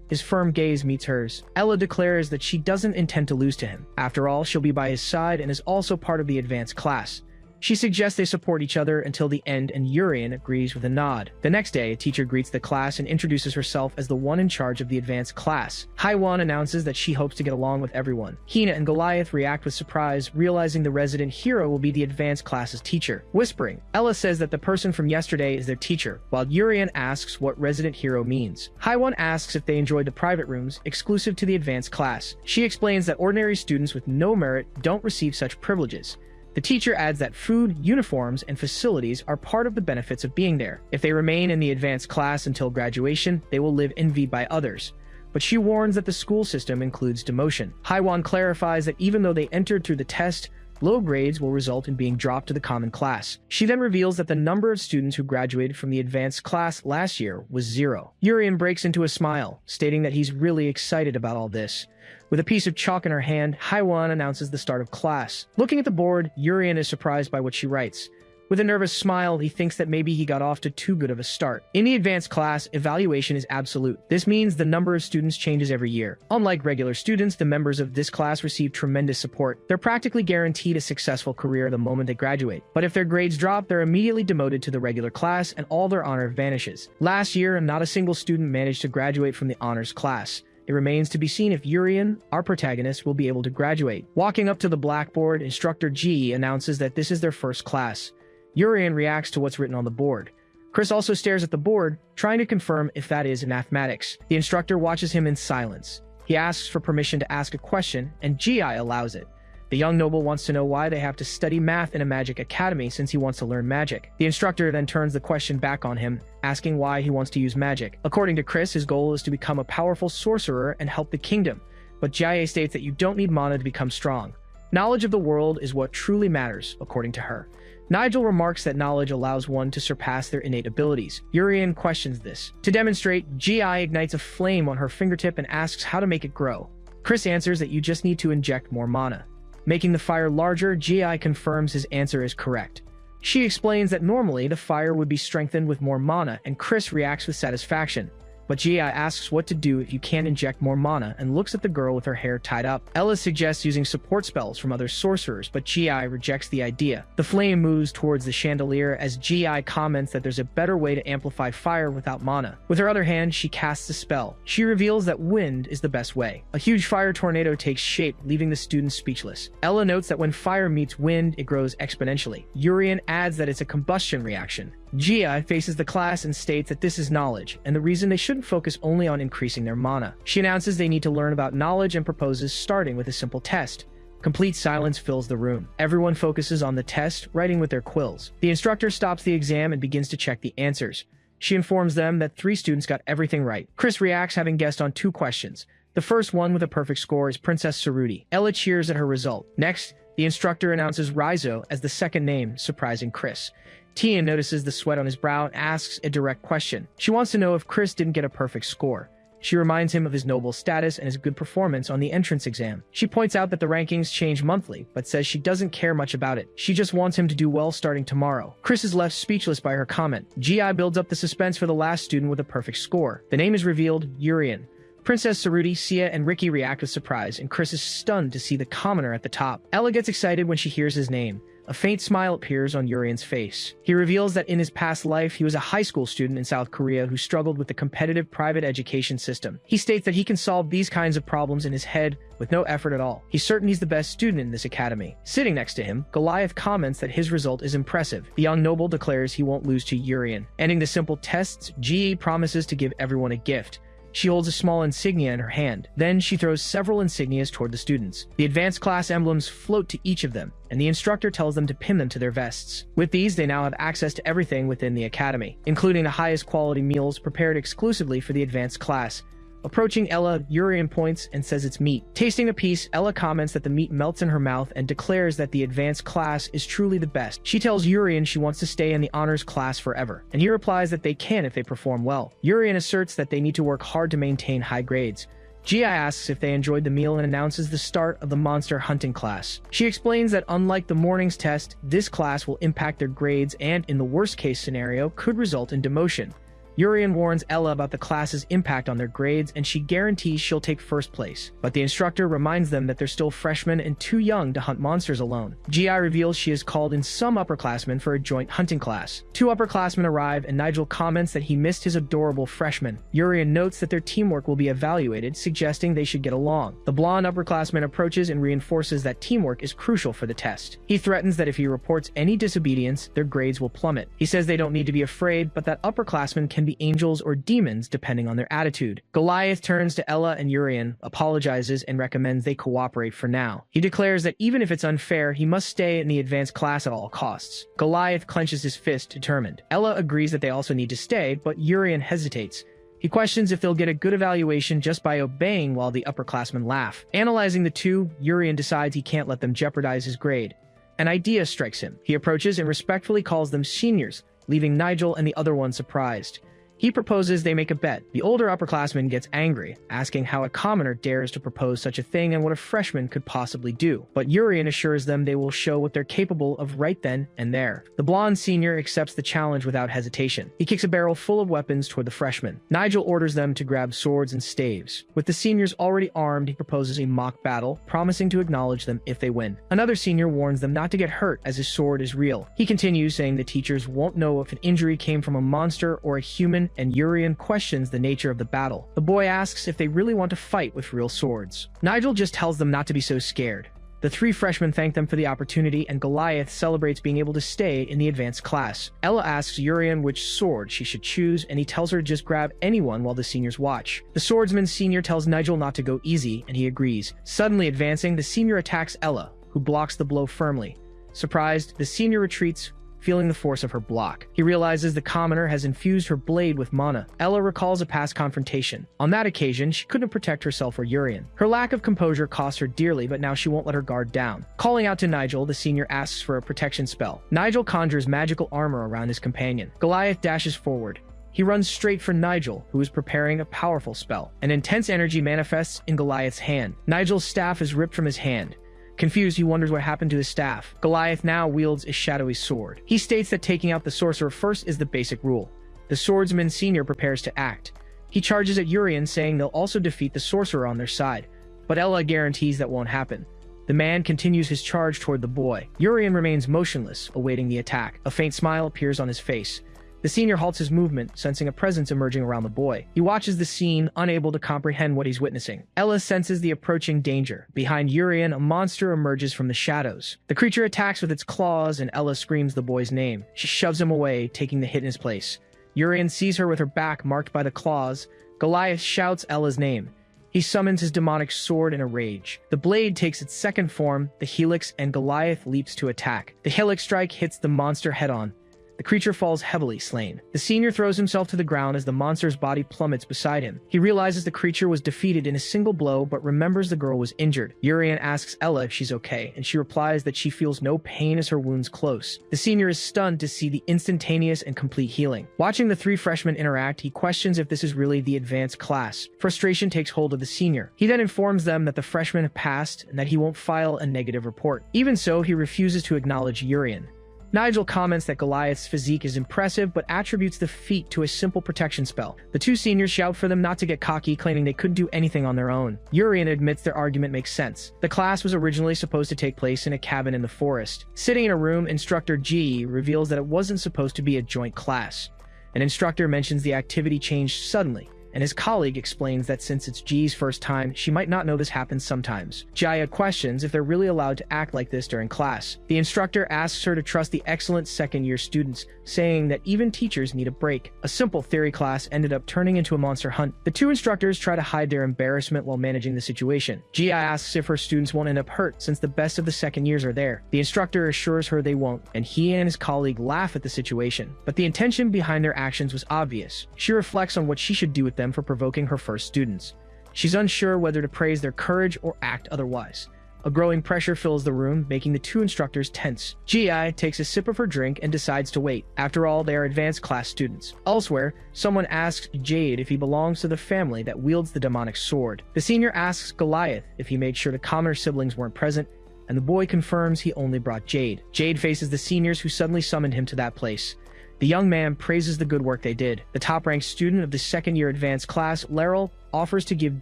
His firm gaze meets hers. Ella declares that she doesn't intend to lose to him. After all, she'll be by his side and is also part of the advanced class. She suggests they support each other until the end, and Urian agrees with a nod. The next day, a teacher greets the class and introduces herself as the one in charge of the advanced class. Haiwan announces that she hopes to get along with everyone. Hina and Goliath react with surprise, realizing the resident hero will be the advanced class's teacher. Whispering, Ella says that the person from yesterday is their teacher, while Urian asks what resident hero means. Haiwan asks if they enjoyed the private rooms, exclusive to the advanced class. She explains that ordinary students with no merit don't receive such privileges. The teacher adds that food, uniforms, and facilities are part of the benefits of being there. If they remain in the advanced class until graduation, they will live envied by others. But she warns that the school system includes demotion. Haiwan clarifies that even though they entered through the test, low grades will result in being dropped to the common class. She then reveals that the number of students who graduated from the advanced class last year was 0. Urian breaks into a smile, stating that he's really excited about all this. With a piece of chalk in her hand, Haiwan announces the start of class. Looking at the board, Urian is surprised by what she writes. With a nervous smile, he thinks that maybe he got off to too good of a start. In the advanced class, evaluation is absolute. This means the number of students changes every year. Unlike regular students, the members of this class receive tremendous support. They're practically guaranteed a successful career the moment they graduate. But if their grades drop, they're immediately demoted to the regular class and all their honor vanishes. Last year, not a single student managed to graduate from the honors class. It remains to be seen if Urian, our protagonist, will be able to graduate. Walking up to the blackboard, Instructor G announces that this is their first class. Urian reacts to what's written on the board. Chris also stares at the board, trying to confirm if that is mathematics. The instructor watches him in silence. He asks for permission to ask a question, and Gi allows it. The young noble wants to know why they have to study math in a magic academy since he wants to learn magic. The instructor then turns the question back on him, asking why he wants to use magic. According to Chris, his goal is to become a powerful sorcerer and help the kingdom, but Jia states that you don't need mana to become strong. Knowledge of the world is what truly matters, according to her. Nigel remarks that knowledge allows one to surpass their innate abilities. Urian questions this. To demonstrate, Gi ignites a flame on her fingertip and asks how to make it grow. Chris answers that you just need to inject more mana. Making the fire larger, Gi confirms his answer is correct. She explains that normally the fire would be strengthened with more mana, and Chris reacts with satisfaction. But Gi asks what to do if you can't inject more mana and looks at the girl with her hair tied up. Ella suggests using support spells from other sorcerers, but Gi rejects the idea. The flame moves towards the chandelier as Gi comments that there's a better way to amplify fire without mana. With her other hand, she casts a spell. She reveals that wind is the best way. A huge fire tornado takes shape, leaving the students speechless. Ella notes that when fire meets wind, it grows exponentially. Urian adds that it's a combustion reaction. Gi faces the class and states that this is knowledge, and the reason they shouldn't focus only on increasing their mana. She announces they need to learn about knowledge and proposes starting with a simple test. Complete silence fills the room. Everyone focuses on the test, writing with their quills. The instructor stops the exam and begins to check the answers. She informs them that 3 students got everything right. Chris reacts, having guessed on 2 questions. The first one with a perfect score is Princess Saruti. Ella cheers at her result. Next, the instructor announces Raizo as the second name, surprising Chris. Tian notices the sweat on his brow and asks a direct question. She wants to know if Chris didn't get a perfect score. She reminds him of his noble status and his good performance on the entrance exam. She points out that the rankings change monthly, but says she doesn't care much about it. She just wants him to do well starting tomorrow. Chris is left speechless by her comment. Gi builds up the suspense for the last student with a perfect score. The name is revealed, Urian. Princess Saruti, Sia, and Ricky react with surprise, and Chris is stunned to see the commoner at the top. Ella gets excited when she hears his name. A faint smile appears on Urian's face. He reveals that in his past life, he was a high school student in South Korea who struggled with the competitive private education system. He states that he can solve these kinds of problems in his head with no effort at all. He's certain he's the best student in this academy. Sitting next to him, Goliath comments that his result is impressive. The young noble declares he won't lose to Urian. Ending the simple tests, Ji promises to give everyone a gift. She holds a small insignia in her hand. Then she throws several insignias toward the students. The advanced class emblems float to each of them, and the instructor tells them to pin them to their vests. With these, they now have access to everything within the academy, including the highest quality meals prepared exclusively for the advanced class. Approaching Ella, Urian points and says it's meat. Tasting a piece, Ella comments that the meat melts in her mouth and declares that the advanced class is truly the best. She tells Urian she wants to stay in the honors class forever, and he replies that they can if they perform well. Urian asserts that they need to work hard to maintain high grades. Gi asks if they enjoyed the meal and announces the start of the monster hunting class. She explains that unlike the morning's test, this class will impact their grades and, in the worst case scenario, could result in demotion. Urian warns Ella about the class's impact on their grades, and she guarantees she'll take first place. But the instructor reminds them that they're still freshmen and too young to hunt monsters alone. Gi reveals she has called in some upperclassmen for a joint hunting class. 2 upperclassmen arrive, and Nigel comments that he missed his adorable freshman. Urian notes that their teamwork will be evaluated, suggesting they should get along. The blonde upperclassman approaches and reinforces that teamwork is crucial for the test. He threatens that if he reports any disobedience, their grades will plummet. He says they don't need to be afraid, but that upperclassmen can be angels or demons depending on their attitude. Goliath turns to Ella and Urian, apologizes, and recommends they cooperate for now. He declares that even if it's unfair, he must stay in the advanced class at all costs. Goliath clenches his fist, determined. Ella agrees that they also need to stay, but Urian hesitates. He questions if they'll get a good evaluation just by obeying, while the upperclassmen laugh. Analyzing the two, Urian decides he can't let them jeopardize his grade. An idea strikes him. He approaches and respectfully calls them seniors, leaving Nigel and the other one surprised. He proposes they make a bet. The older upperclassman gets angry, asking how a commoner dares to propose such a thing and what a freshman could possibly do. But Urian assures them they will show what they're capable of right then and there. The blonde senior accepts the challenge without hesitation. He kicks a barrel full of weapons toward the freshman. Nigel orders them to grab swords and staves. With the seniors already armed, he proposes a mock battle, promising to acknowledge them if they win. Another senior warns them not to get hurt as his sword is real. He continues, saying the teachers won't know if an injury came from a monster or a human, and Urian questions the nature of the battle. The boy asks if they really want to fight with real swords. Nigel just tells them not to be so scared. The three freshmen thank them for the opportunity, and Goliath celebrates being able to stay in the advanced class. Ella asks Urian which sword she should choose, and he tells her to just grab anyone while the seniors watch. The swordsman senior tells Nigel not to go easy, and he agrees. Suddenly advancing, the senior attacks Ella, who blocks the blow firmly. Surprised, the senior retreats, feeling the force of her block. He realizes the commoner has infused her blade with mana. Ella recalls a past confrontation. On that occasion, she couldn't protect herself or Urian. Her lack of composure cost her dearly, but now she won't let her guard down. Calling out to Nigel, the senior asks for a protection spell. Nigel conjures magical armor around his companion. Goliath dashes forward. He runs straight for Nigel, who is preparing a powerful spell. An intense energy manifests in Goliath's hand. Nigel's staff is ripped from his hand. Confused, he wonders what happened to his staff. Goliath now wields a shadowy sword. He states that taking out the sorcerer first is the basic rule. The swordsman senior prepares to act. He charges at Urian, saying they'll also defeat the sorcerer on their side, but Ella guarantees that won't happen. The man continues his charge toward the boy. Urian remains motionless, awaiting the attack. A faint smile appears on his face. The senior halts his movement, sensing a presence emerging around the boy. He watches the scene, unable to comprehend what he's witnessing. Ella senses the approaching danger. Behind Urian, a monster emerges from the shadows. The creature attacks with its claws, and Ella screams the boy's name. She shoves him away, taking the hit in his place. Urian sees her with her back marked by the claws. Goliath shouts Ella's name. He summons his demonic sword in a rage. The blade takes its second form, the helix, and Goliath leaps to attack. The helix strike hits the monster head-on. The creature falls heavily, slain. The senior throws himself to the ground as the monster's body plummets beside him. He realizes the creature was defeated in a single blow, but remembers the girl was injured. Urian asks Ella if she's okay, and she replies that she feels no pain as her wounds close. The senior is stunned to see the instantaneous and complete healing. Watching the three freshmen interact, he questions if this is really the advanced class. Frustration takes hold of the senior. He then informs them that the freshmen have passed and that he won't file a negative report. Even so, he refuses to acknowledge Urian. Nigel comments that Goliath's physique is impressive, but attributes the feat to a simple protection spell. The two seniors shout for them not to get cocky, claiming they couldn't do anything on their own. Urian admits their argument makes sense. The class was originally supposed to take place in a cabin in the forest. Sitting in a room, Instructor G reveals that it wasn't supposed to be a joint class. An instructor mentions the activity changed suddenly, and his colleague explains that since it's G's first time, she might not know this happens sometimes. Jaya questions if they're really allowed to act like this during class. The instructor asks her to trust the excellent second-year students, saying that even teachers need a break. A simple theory class ended up turning into a monster hunt. The two instructors try to hide their embarrassment while managing the situation. Jia asks if her students won't end up hurt since the best of the second years are there. The instructor assures her they won't, and he and his colleague laugh at the situation. But the intention behind their actions was obvious. She reflects on what she should do with them for provoking her first students. She's unsure whether to praise their courage or act otherwise. A growing pressure fills the room, making the two instructors tense. Gi takes a sip of her drink and decides to wait. After all, they are advanced class students. Elsewhere, someone asks Jade if he belongs to the family that wields the demonic sword. The senior asks Goliath if he made sure the commoner siblings weren't present, and the boy confirms he only brought Jade. Jade faces the seniors who suddenly summoned him to that place. The young man praises the good work they did. The top-ranked student of the second-year advanced class, Laryl, offers to give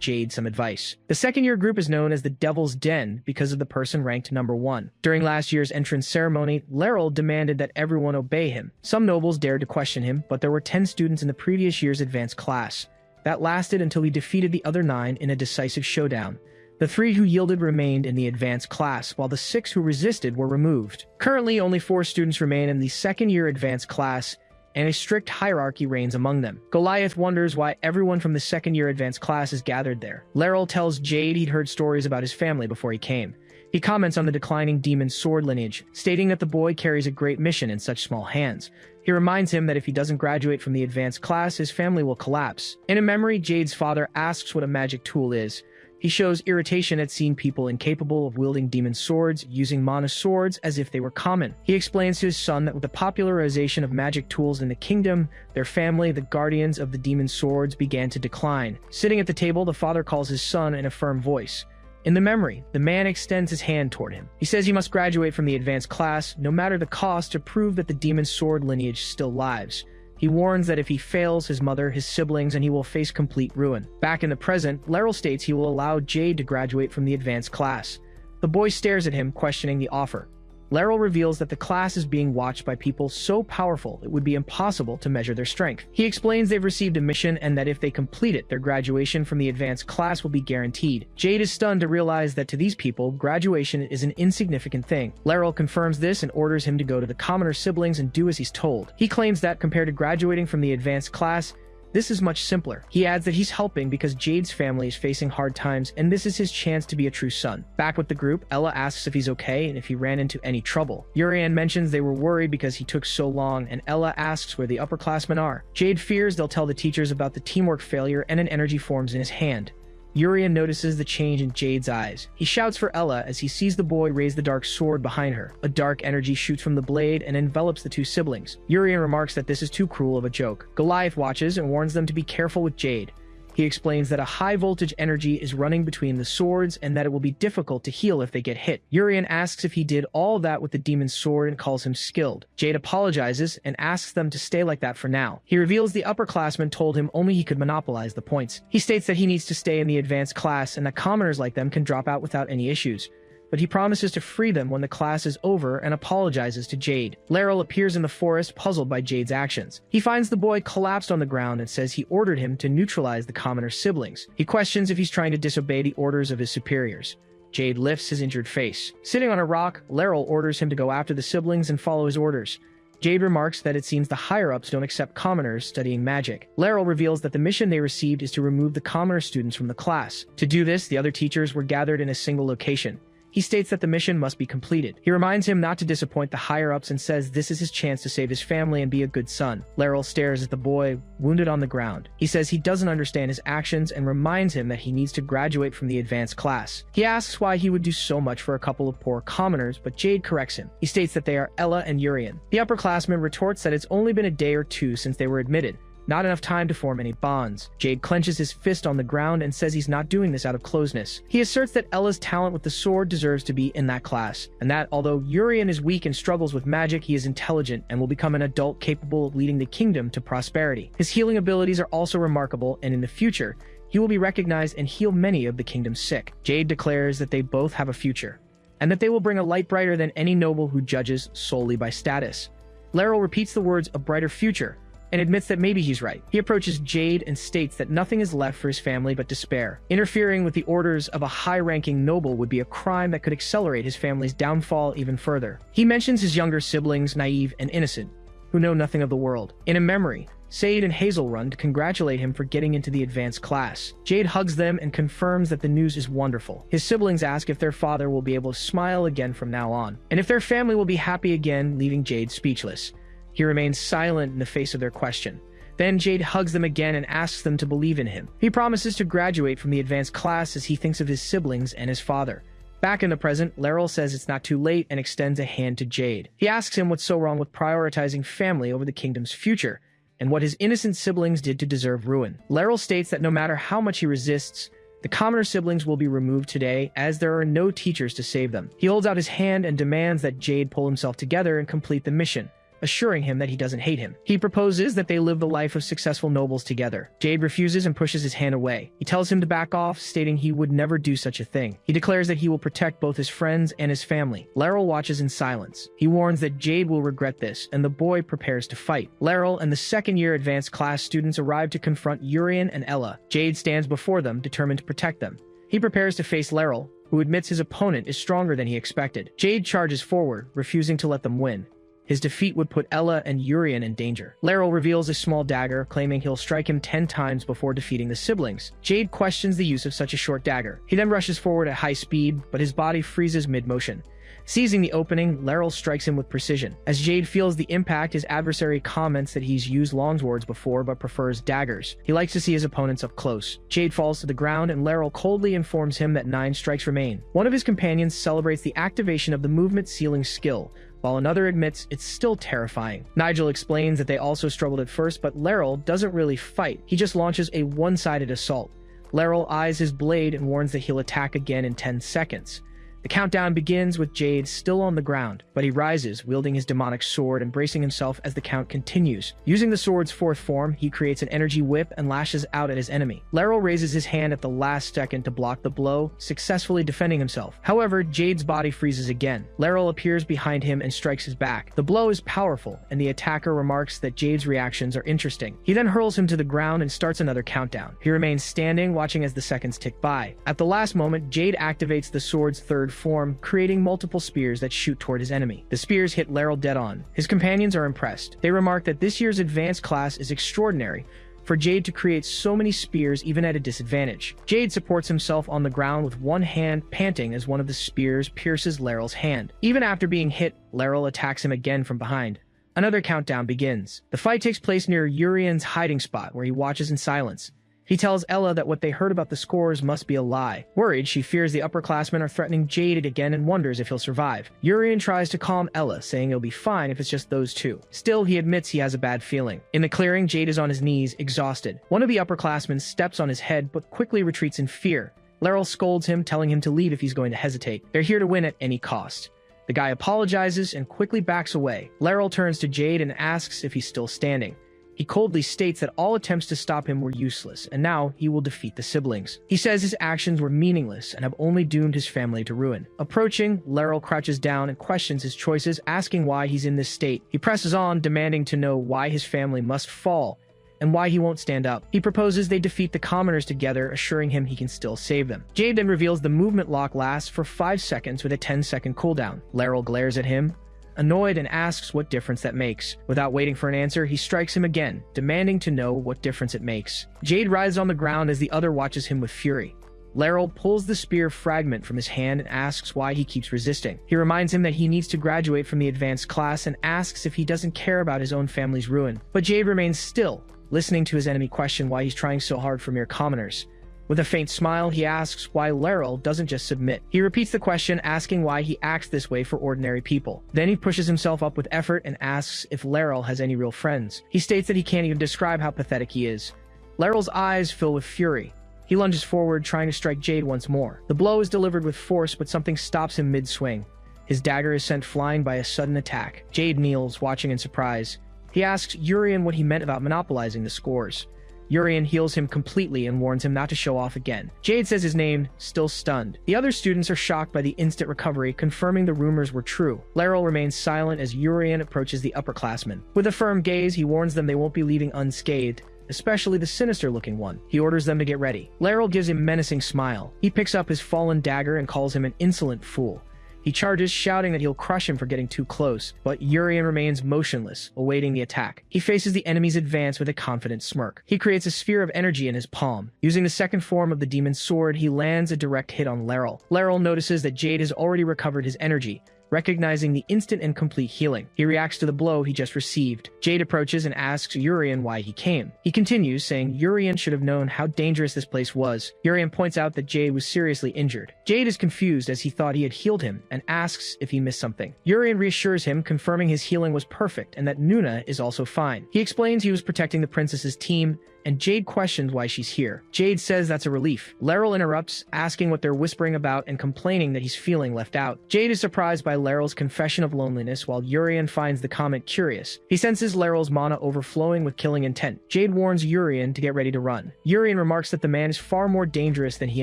Jade some advice. The second-year group is known as the Devil's Den because of the person ranked number 1. During last year's entrance ceremony, Laryl demanded that everyone obey him. Some nobles dared to question him, but there were 10 students in the previous year's advanced class. That lasted until he defeated the other 9 in a decisive showdown. The 3 who yielded remained in the advanced class, while the 6 who resisted were removed. Currently, only 4 students remain in the second-year advanced class, and a strict hierarchy reigns among them. Goliath wonders why everyone from the second-year advanced class is gathered there. Laryl tells Jade he'd heard stories about his family before he came. He comments on the declining demon sword lineage, stating that the boy carries a great mission in such small hands. He reminds him that if he doesn't graduate from the advanced class, his family will collapse. In a memory, Jade's father asks what a magic tool is. He shows irritation at seeing people incapable of wielding demon swords using mana swords as if they were common. He explains to his son that with the popularization of magic tools in the kingdom, their family, the guardians of the demon swords, began to decline. Sitting at the table, the father calls his son in a firm voice. In the memory, the man extends his hand toward him. He says he must graduate from the advanced class, no matter the cost, to prove that the demon sword lineage still lives. He warns that if he fails his mother, his siblings, and he will face complete ruin. Back in the present, Laryl states he will allow Jade to graduate from the advanced class. The boy stares at him, questioning the offer. Laryl reveals that the class is being watched by people so powerful it would be impossible to measure their strength. He explains they've received a mission and that if they complete it, their graduation from the advanced class will be guaranteed. Jade is stunned to realize that to these people, graduation is an insignificant thing. Laryl confirms this and orders him to go to the commoner siblings and do as he's told. He claims that compared to graduating from the advanced class, this is much simpler. He adds that he's helping because Jade's family is facing hard times and this is his chance to be a true son. Back with the group, Ella asks if he's okay and if he ran into any trouble. Urian mentions they were worried because he took so long and Ella asks where the upperclassmen are. Jade fears they'll tell the teachers about the teamwork failure and an energy forms in his hand. Urian notices the change in Jade's eyes. He shouts for Ella as he sees the boy raise the dark sword behind her. A dark energy shoots from the blade and envelops the two siblings. Urian remarks that this is too cruel of a joke. Goliath watches and warns them to be careful with Jade. He explains that a high-voltage energy is running between the swords and that it will be difficult to heal if they get hit. Urian asks if he did all that with the demon's sword and calls him skilled. Jade apologizes and asks them to stay like that for now. He reveals the upperclassmen told him only he could monopolize the points. He states that he needs to stay in the advanced class and that commoners like them can drop out without any issues. But he promises to free them when the class is over and apologizes to Jade. Laryl appears in the forest, puzzled by Jade's actions. He finds the boy collapsed on the ground and says he ordered him to neutralize the commoner siblings. He questions if he's trying to disobey the orders of his superiors. Jade lifts his injured face. Sitting on a rock, Laryl orders him to go after the siblings and follow his orders. Jade remarks that it seems the higher-ups don't accept commoners studying magic. Laryl reveals that the mission they received is to remove the commoner students from the class. To do this, the other teachers were gathered in a single location. He states that the mission must be completed. He reminds him not to disappoint the higher-ups and says this is his chance to save his family and be a good son. Laryl stares at the boy, wounded on the ground. He says he doesn't understand his actions and reminds him that he needs to graduate from the advanced class. He asks why he would do so much for a couple of poor commoners, but Jade corrects him. He states that they are Ella and Urian. The upperclassman retorts that it's only been a day or two since they were admitted. Not enough time to form any bonds. Jade clenches his fist on the ground and says he's not doing this out of closeness. He asserts that Ella's talent with the sword deserves to be in that class, and that although Urian is weak and struggles with magic, he is intelligent and will become an adult capable of leading the kingdom to prosperity. His healing abilities are also remarkable, and in the future, he will be recognized and heal many of the kingdom's sick. Jade declares that they both have a future, and that they will bring a light brighter than any noble who judges solely by status. Laryl repeats the words "a brighter future," and admits that maybe he's right. He approaches Jade and states that nothing is left for his family but despair. Interfering with the orders of a high-ranking noble would be a crime that could accelerate his family's downfall even further. He mentions his younger siblings, naive and innocent, who know nothing of the world. In a memory, Sade and Hazel run to congratulate him for getting into the advanced class. Jade hugs them and confirms that the news is wonderful. His siblings ask if their father will be able to smile again from now on, and if their family will be happy again, leaving Jade speechless. He remains silent in the face of their question. Then Jade hugs them again and asks them to believe in him. He promises to graduate from the advanced class as he thinks of his siblings and his father. Back in the present, Laryl says it's not too late and extends a hand to Jade. He asks him what's so wrong with prioritizing family over the kingdom's future, and what his innocent siblings did to deserve ruin. Laryl states that no matter how much he resists, the commoner siblings will be removed today, as there are no teachers to save them. He holds out his hand and demands that Jade pull himself together and complete the mission, assuring him that he doesn't hate him. He proposes that they live the life of successful nobles together. Jade refuses and pushes his hand away. He tells him to back off, stating he would never do such a thing. He declares that he will protect both his friends and his family. Laryl watches in silence. He warns that Jade will regret this, and the boy prepares to fight. Laryl and the second-year advanced class students arrive to confront Urian and Ella. Jade stands before them, determined to protect them. He prepares to face Laryl, who admits his opponent is stronger than he expected. Jade charges forward, refusing to let them win. His defeat would put Ella and Urian in danger. Laryl reveals a small dagger, claiming he'll strike him 10 times before defeating the siblings. Jade questions the use of such a short dagger. He then rushes forward at high speed, but his body freezes mid-motion. Seizing the opening, Laryl strikes him with precision. As Jade feels the impact, his adversary comments that he's used longswords before but prefers daggers. He likes to see his opponents up close. Jade falls to the ground and Laryl coldly informs him that 9 strikes remain. One of his companions celebrates the activation of the movement sealing skill, while another admits it's still terrifying. Nigel explains that they also struggled at first, but Laryl doesn't really fight. He just launches a one-sided assault. Laryl eyes his blade and warns that he'll attack again in 10 seconds. The countdown begins with Jade still on the ground, but he rises, wielding his demonic sword and bracing himself as the count continues. Using the sword's fourth form, he creates an energy whip and lashes out at his enemy. Laeral raises his hand at the last second to block the blow, successfully defending himself. However, Jade's body freezes again. Laeral appears behind him and strikes his back. The blow is powerful, and the attacker remarks that Jade's reactions are interesting. He then hurls him to the ground and starts another countdown. He remains standing, watching as the seconds tick by. At the last moment, Jade activates the sword's third form, creating multiple spears that shoot toward his enemy. The spears hit Laeral dead on. His companions are impressed. They remark that this year's advanced class is extraordinary for Jade to create so many spears even at a disadvantage. Jade supports himself on the ground with one hand, panting as one of the spears pierces Laeral's hand. Even after being hit, Laeral attacks him again from behind. Another countdown begins. The fight takes place near Urian's hiding spot, where he watches in silence. He tells Ella that what they heard about the scores must be a lie. Worried, she fears the upperclassmen are threatening Jade again and wonders if he'll survive. Urian tries to calm Ella, saying it'll be fine if it's just those two. Still, he admits he has a bad feeling. In the clearing, Jade is on his knees, exhausted. One of the upperclassmen steps on his head, but quickly retreats in fear. Laeral scolds him, telling him to leave if he's going to hesitate. They're here to win at any cost. The guy apologizes and quickly backs away. Laeral turns to Jade and asks if he's still standing. He coldly states that all attempts to stop him were useless, and now he will defeat the siblings. He says his actions were meaningless and have only doomed his family to ruin. Approaching, Laeral crouches down and questions his choices, asking why he's in this state. He presses on, demanding to know why his family must fall and why he won't stand up. He proposes they defeat the commoners together, assuring him he can still save them. Jade then reveals the movement lock lasts for 5 seconds with a 10-second cooldown. Laeral glares at him, annoyed, and asks what difference that makes. Without waiting for an answer, he strikes him again, demanding to know what difference it makes. Jade rises on the ground as the other watches him with fury. Laeral pulls the spear fragment from his hand and asks why he keeps resisting. He reminds him that he needs to graduate from the advanced class and asks if he doesn't care about his own family's ruin. But Jade remains still, listening to his enemy question why he's trying so hard for mere commoners. With a faint smile, he asks why Laeral doesn't just submit. He repeats the question, asking why he acts this way for ordinary people. Then he pushes himself up with effort and asks if Laeral has any real friends. He states that he can't even describe how pathetic he is. Laeral's eyes fill with fury. He lunges forward, trying to strike Jade once more. The blow is delivered with force, but something stops him mid-swing. His dagger is sent flying by a sudden attack. Jade kneels, watching in surprise. He asks Urian what he meant about monopolizing the scores. Urian heals him completely and warns him not to show off again. Jade says his name, still stunned. The other students are shocked by the instant recovery, confirming the rumors were true. Laeral remains silent as Urian approaches the upperclassmen. With a firm gaze, he warns them they won't be leaving unscathed, especially the sinister-looking one. He orders them to get ready. Laeral gives him a menacing smile. He picks up his fallen dagger and calls him an insolent fool. He charges, shouting that he'll crush him for getting too close, but Urian remains motionless, awaiting the attack. He faces the enemy's advance with a confident smirk. He creates a sphere of energy in his palm. Using the second form of the demon's sword, he lands a direct hit on Laeral. Laeral notices that Jade has already recovered his energy, recognizing the instant and complete healing. He reacts to the blow he just received. Jade approaches and asks Urian why he came. He continues, saying Urian should have known how dangerous this place was. Urian points out that Jade was seriously injured. Jade is confused as he thought he had healed him and asks if he missed something. Urian reassures him, confirming his healing was perfect and that Nuna is also fine. He explains he was protecting the princess's team, and Jade questions why she's here. Jade says that's a relief. Laeral interrupts, asking what they're whispering about and complaining that he's feeling left out. Jade is surprised by Laeral's confession of loneliness, while Urian finds the comment curious. He senses Laeral's mana overflowing with killing intent. Jade warns Urian to get ready to run. Urian remarks that the man is far more dangerous than he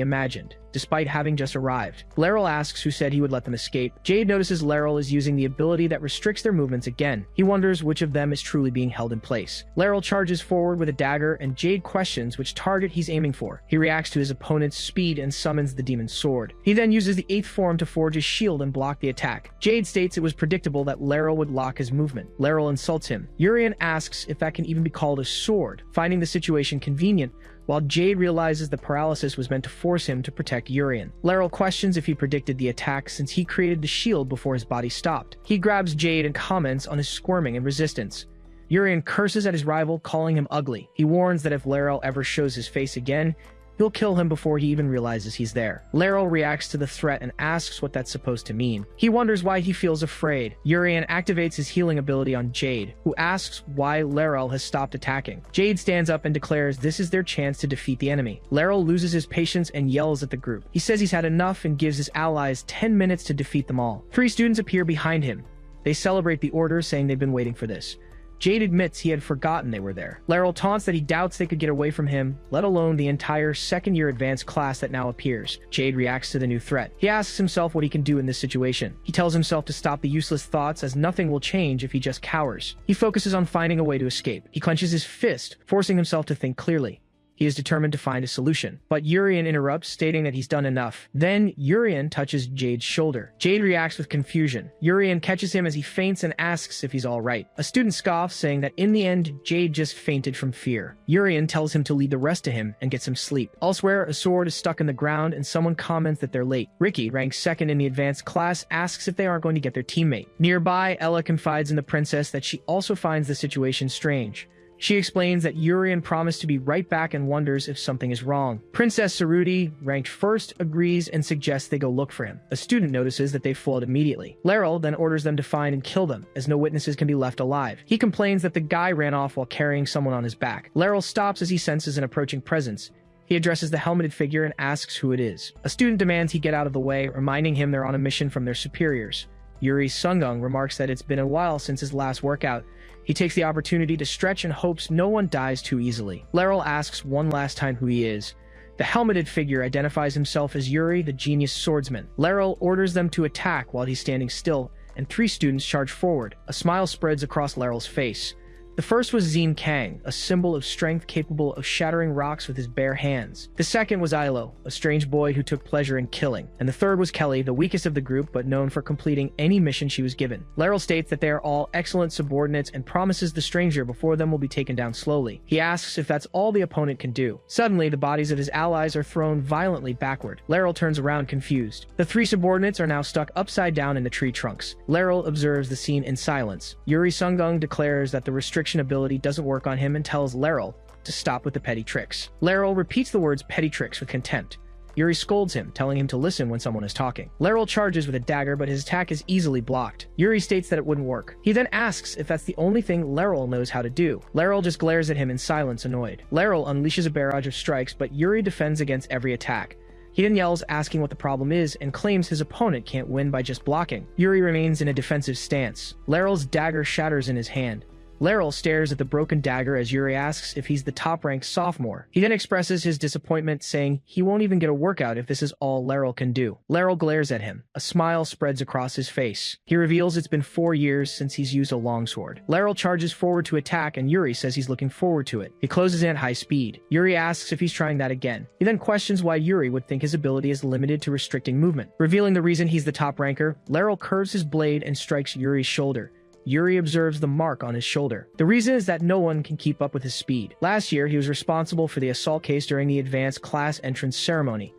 imagined, despite having just arrived. Laeral asks who said he would let them escape. Jade notices Laeral is using the ability that restricts their movements again. He wonders which of them is truly being held in place. Laeral charges forward with a dagger, and Jade questions which target he's aiming for. He reacts to his opponent's speed and summons the demon's sword. He then uses the 8th form to forge his shield and block the attack. Jade states it was predictable that Laeral would lock his movement. Laeral insults him. Urian asks if that can even be called a sword, finding the situation convenient, while Jade realizes the paralysis was meant to force him to protect Urian. Laeral questions if he predicted the attack since he created the shield before his body stopped. He grabs Jade and comments on his squirming and resistance. Urian curses at his rival, calling him ugly. He warns that if Laeral ever shows his face again, He'll kill him before he even realizes he's there. Laryl reacts to the threat and asks what that's supposed to mean. He wonders why he feels afraid. Urian activates his healing ability on Jade, who asks why Laryl has stopped attacking. Jade stands up and declares this is their chance to defeat the enemy. Laryl loses his patience and yells at the group. He says he's had enough and gives his allies 10 minutes to defeat them all. 3 students appear behind him. They celebrate the order, saying they've been waiting for this. Jade admits he had forgotten they were there. Laryl taunts that he doubts they could get away from him, let alone the entire second-year advanced class that now appears. Jade reacts to the new threat. He asks himself what he can do in this situation. He tells himself to stop the useless thoughts, as nothing will change if he just cowers. He focuses on finding a way to escape. He clenches his fist, forcing himself to think clearly. He is determined to find a solution. But Urian interrupts, stating that he's done enough. Then Urian touches Jade's shoulder. Jade reacts with confusion. Urian catches him as he faints and asks if he's all right. A student scoffs, saying that in the end, Jade just fainted from fear. Urian tells him to lead the rest to him and get some sleep. Elsewhere, a sword is stuck in the ground and someone comments that they're late. Ricky, ranked second in the advanced class, asks if they aren't going to get their teammate. Nearby, Ella confides in the princess that she also finds the situation strange. She explains that Urian promised to be right back and wonders if something is wrong. Princess Saruti, ranked first, agrees and suggests they go look for him. A student notices that they've followed immediately. Laryl then orders them to find and kill them, as no witnesses can be left alive. He complains that the guy ran off while carrying someone on his back. Laryl stops as he senses an approaching presence. He addresses the helmeted figure and asks who it is. A student demands he get out of the way, reminding him they're on a mission from their superiors. Yuri Sungung remarks that it's been a while since his last workout. He takes the opportunity to stretch and hopes no one dies too easily. Laryl asks one last time who he is. The helmeted figure identifies himself as Yuri, the genius swordsman. Laryl orders them to attack while he's standing still, and 3 students charge forward. A smile spreads across Laryl's face. The first was Zine Kang, a symbol of strength capable of shattering rocks with his bare hands. The second was Yahello, a strange boy who took pleasure in killing. And the third was Kelly, the weakest of the group but known for completing any mission she was given. Laryl states that they are all excellent subordinates and promises the stranger before them will be taken down slowly. He asks if that's all the opponent can do. Suddenly, the bodies of his allies are thrown violently backward. Laryl turns around confused. The 3 subordinates are now stuck upside down in the tree trunks. Laryl observes the scene in silence. Yuri Sungung declares that the restriction ability doesn't work on him and tells Laryl to stop with the petty tricks. Laryl repeats the words petty tricks with contempt. Yuri scolds him, telling him to listen when someone is talking. Laryl charges with a dagger, but his attack is easily blocked. Yuri states that it wouldn't work. He then asks if that's the only thing Laryl knows how to do. Laryl just glares at him in silence, annoyed. Laryl unleashes a barrage of strikes, but Yuri defends against every attack. He then yells, asking what the problem is, and claims his opponent can't win by just blocking. Yuri remains in a defensive stance. Laryl's dagger shatters in his hand. Laryl stares at the broken dagger as Yuri asks if he's the top-ranked sophomore. He then expresses his disappointment, saying he won't even get a workout if this is all Laryl can do. Laryl glares at him. A smile spreads across his face. He reveals it's been 4 years since he's used a longsword. Laryl charges forward to attack, and Yuri says he's looking forward to it. He closes in at high speed. Yuri asks if he's trying that again. He then questions why Yuri would think his ability is limited to restricting movement. Revealing the reason he's the top ranker, Laryl curves his blade and strikes Yuri's shoulder. Yuri observes the mark on his shoulder. The reason is that no one can keep up with his speed. Last year, he was responsible for the assault case during the advanced class entrance ceremony.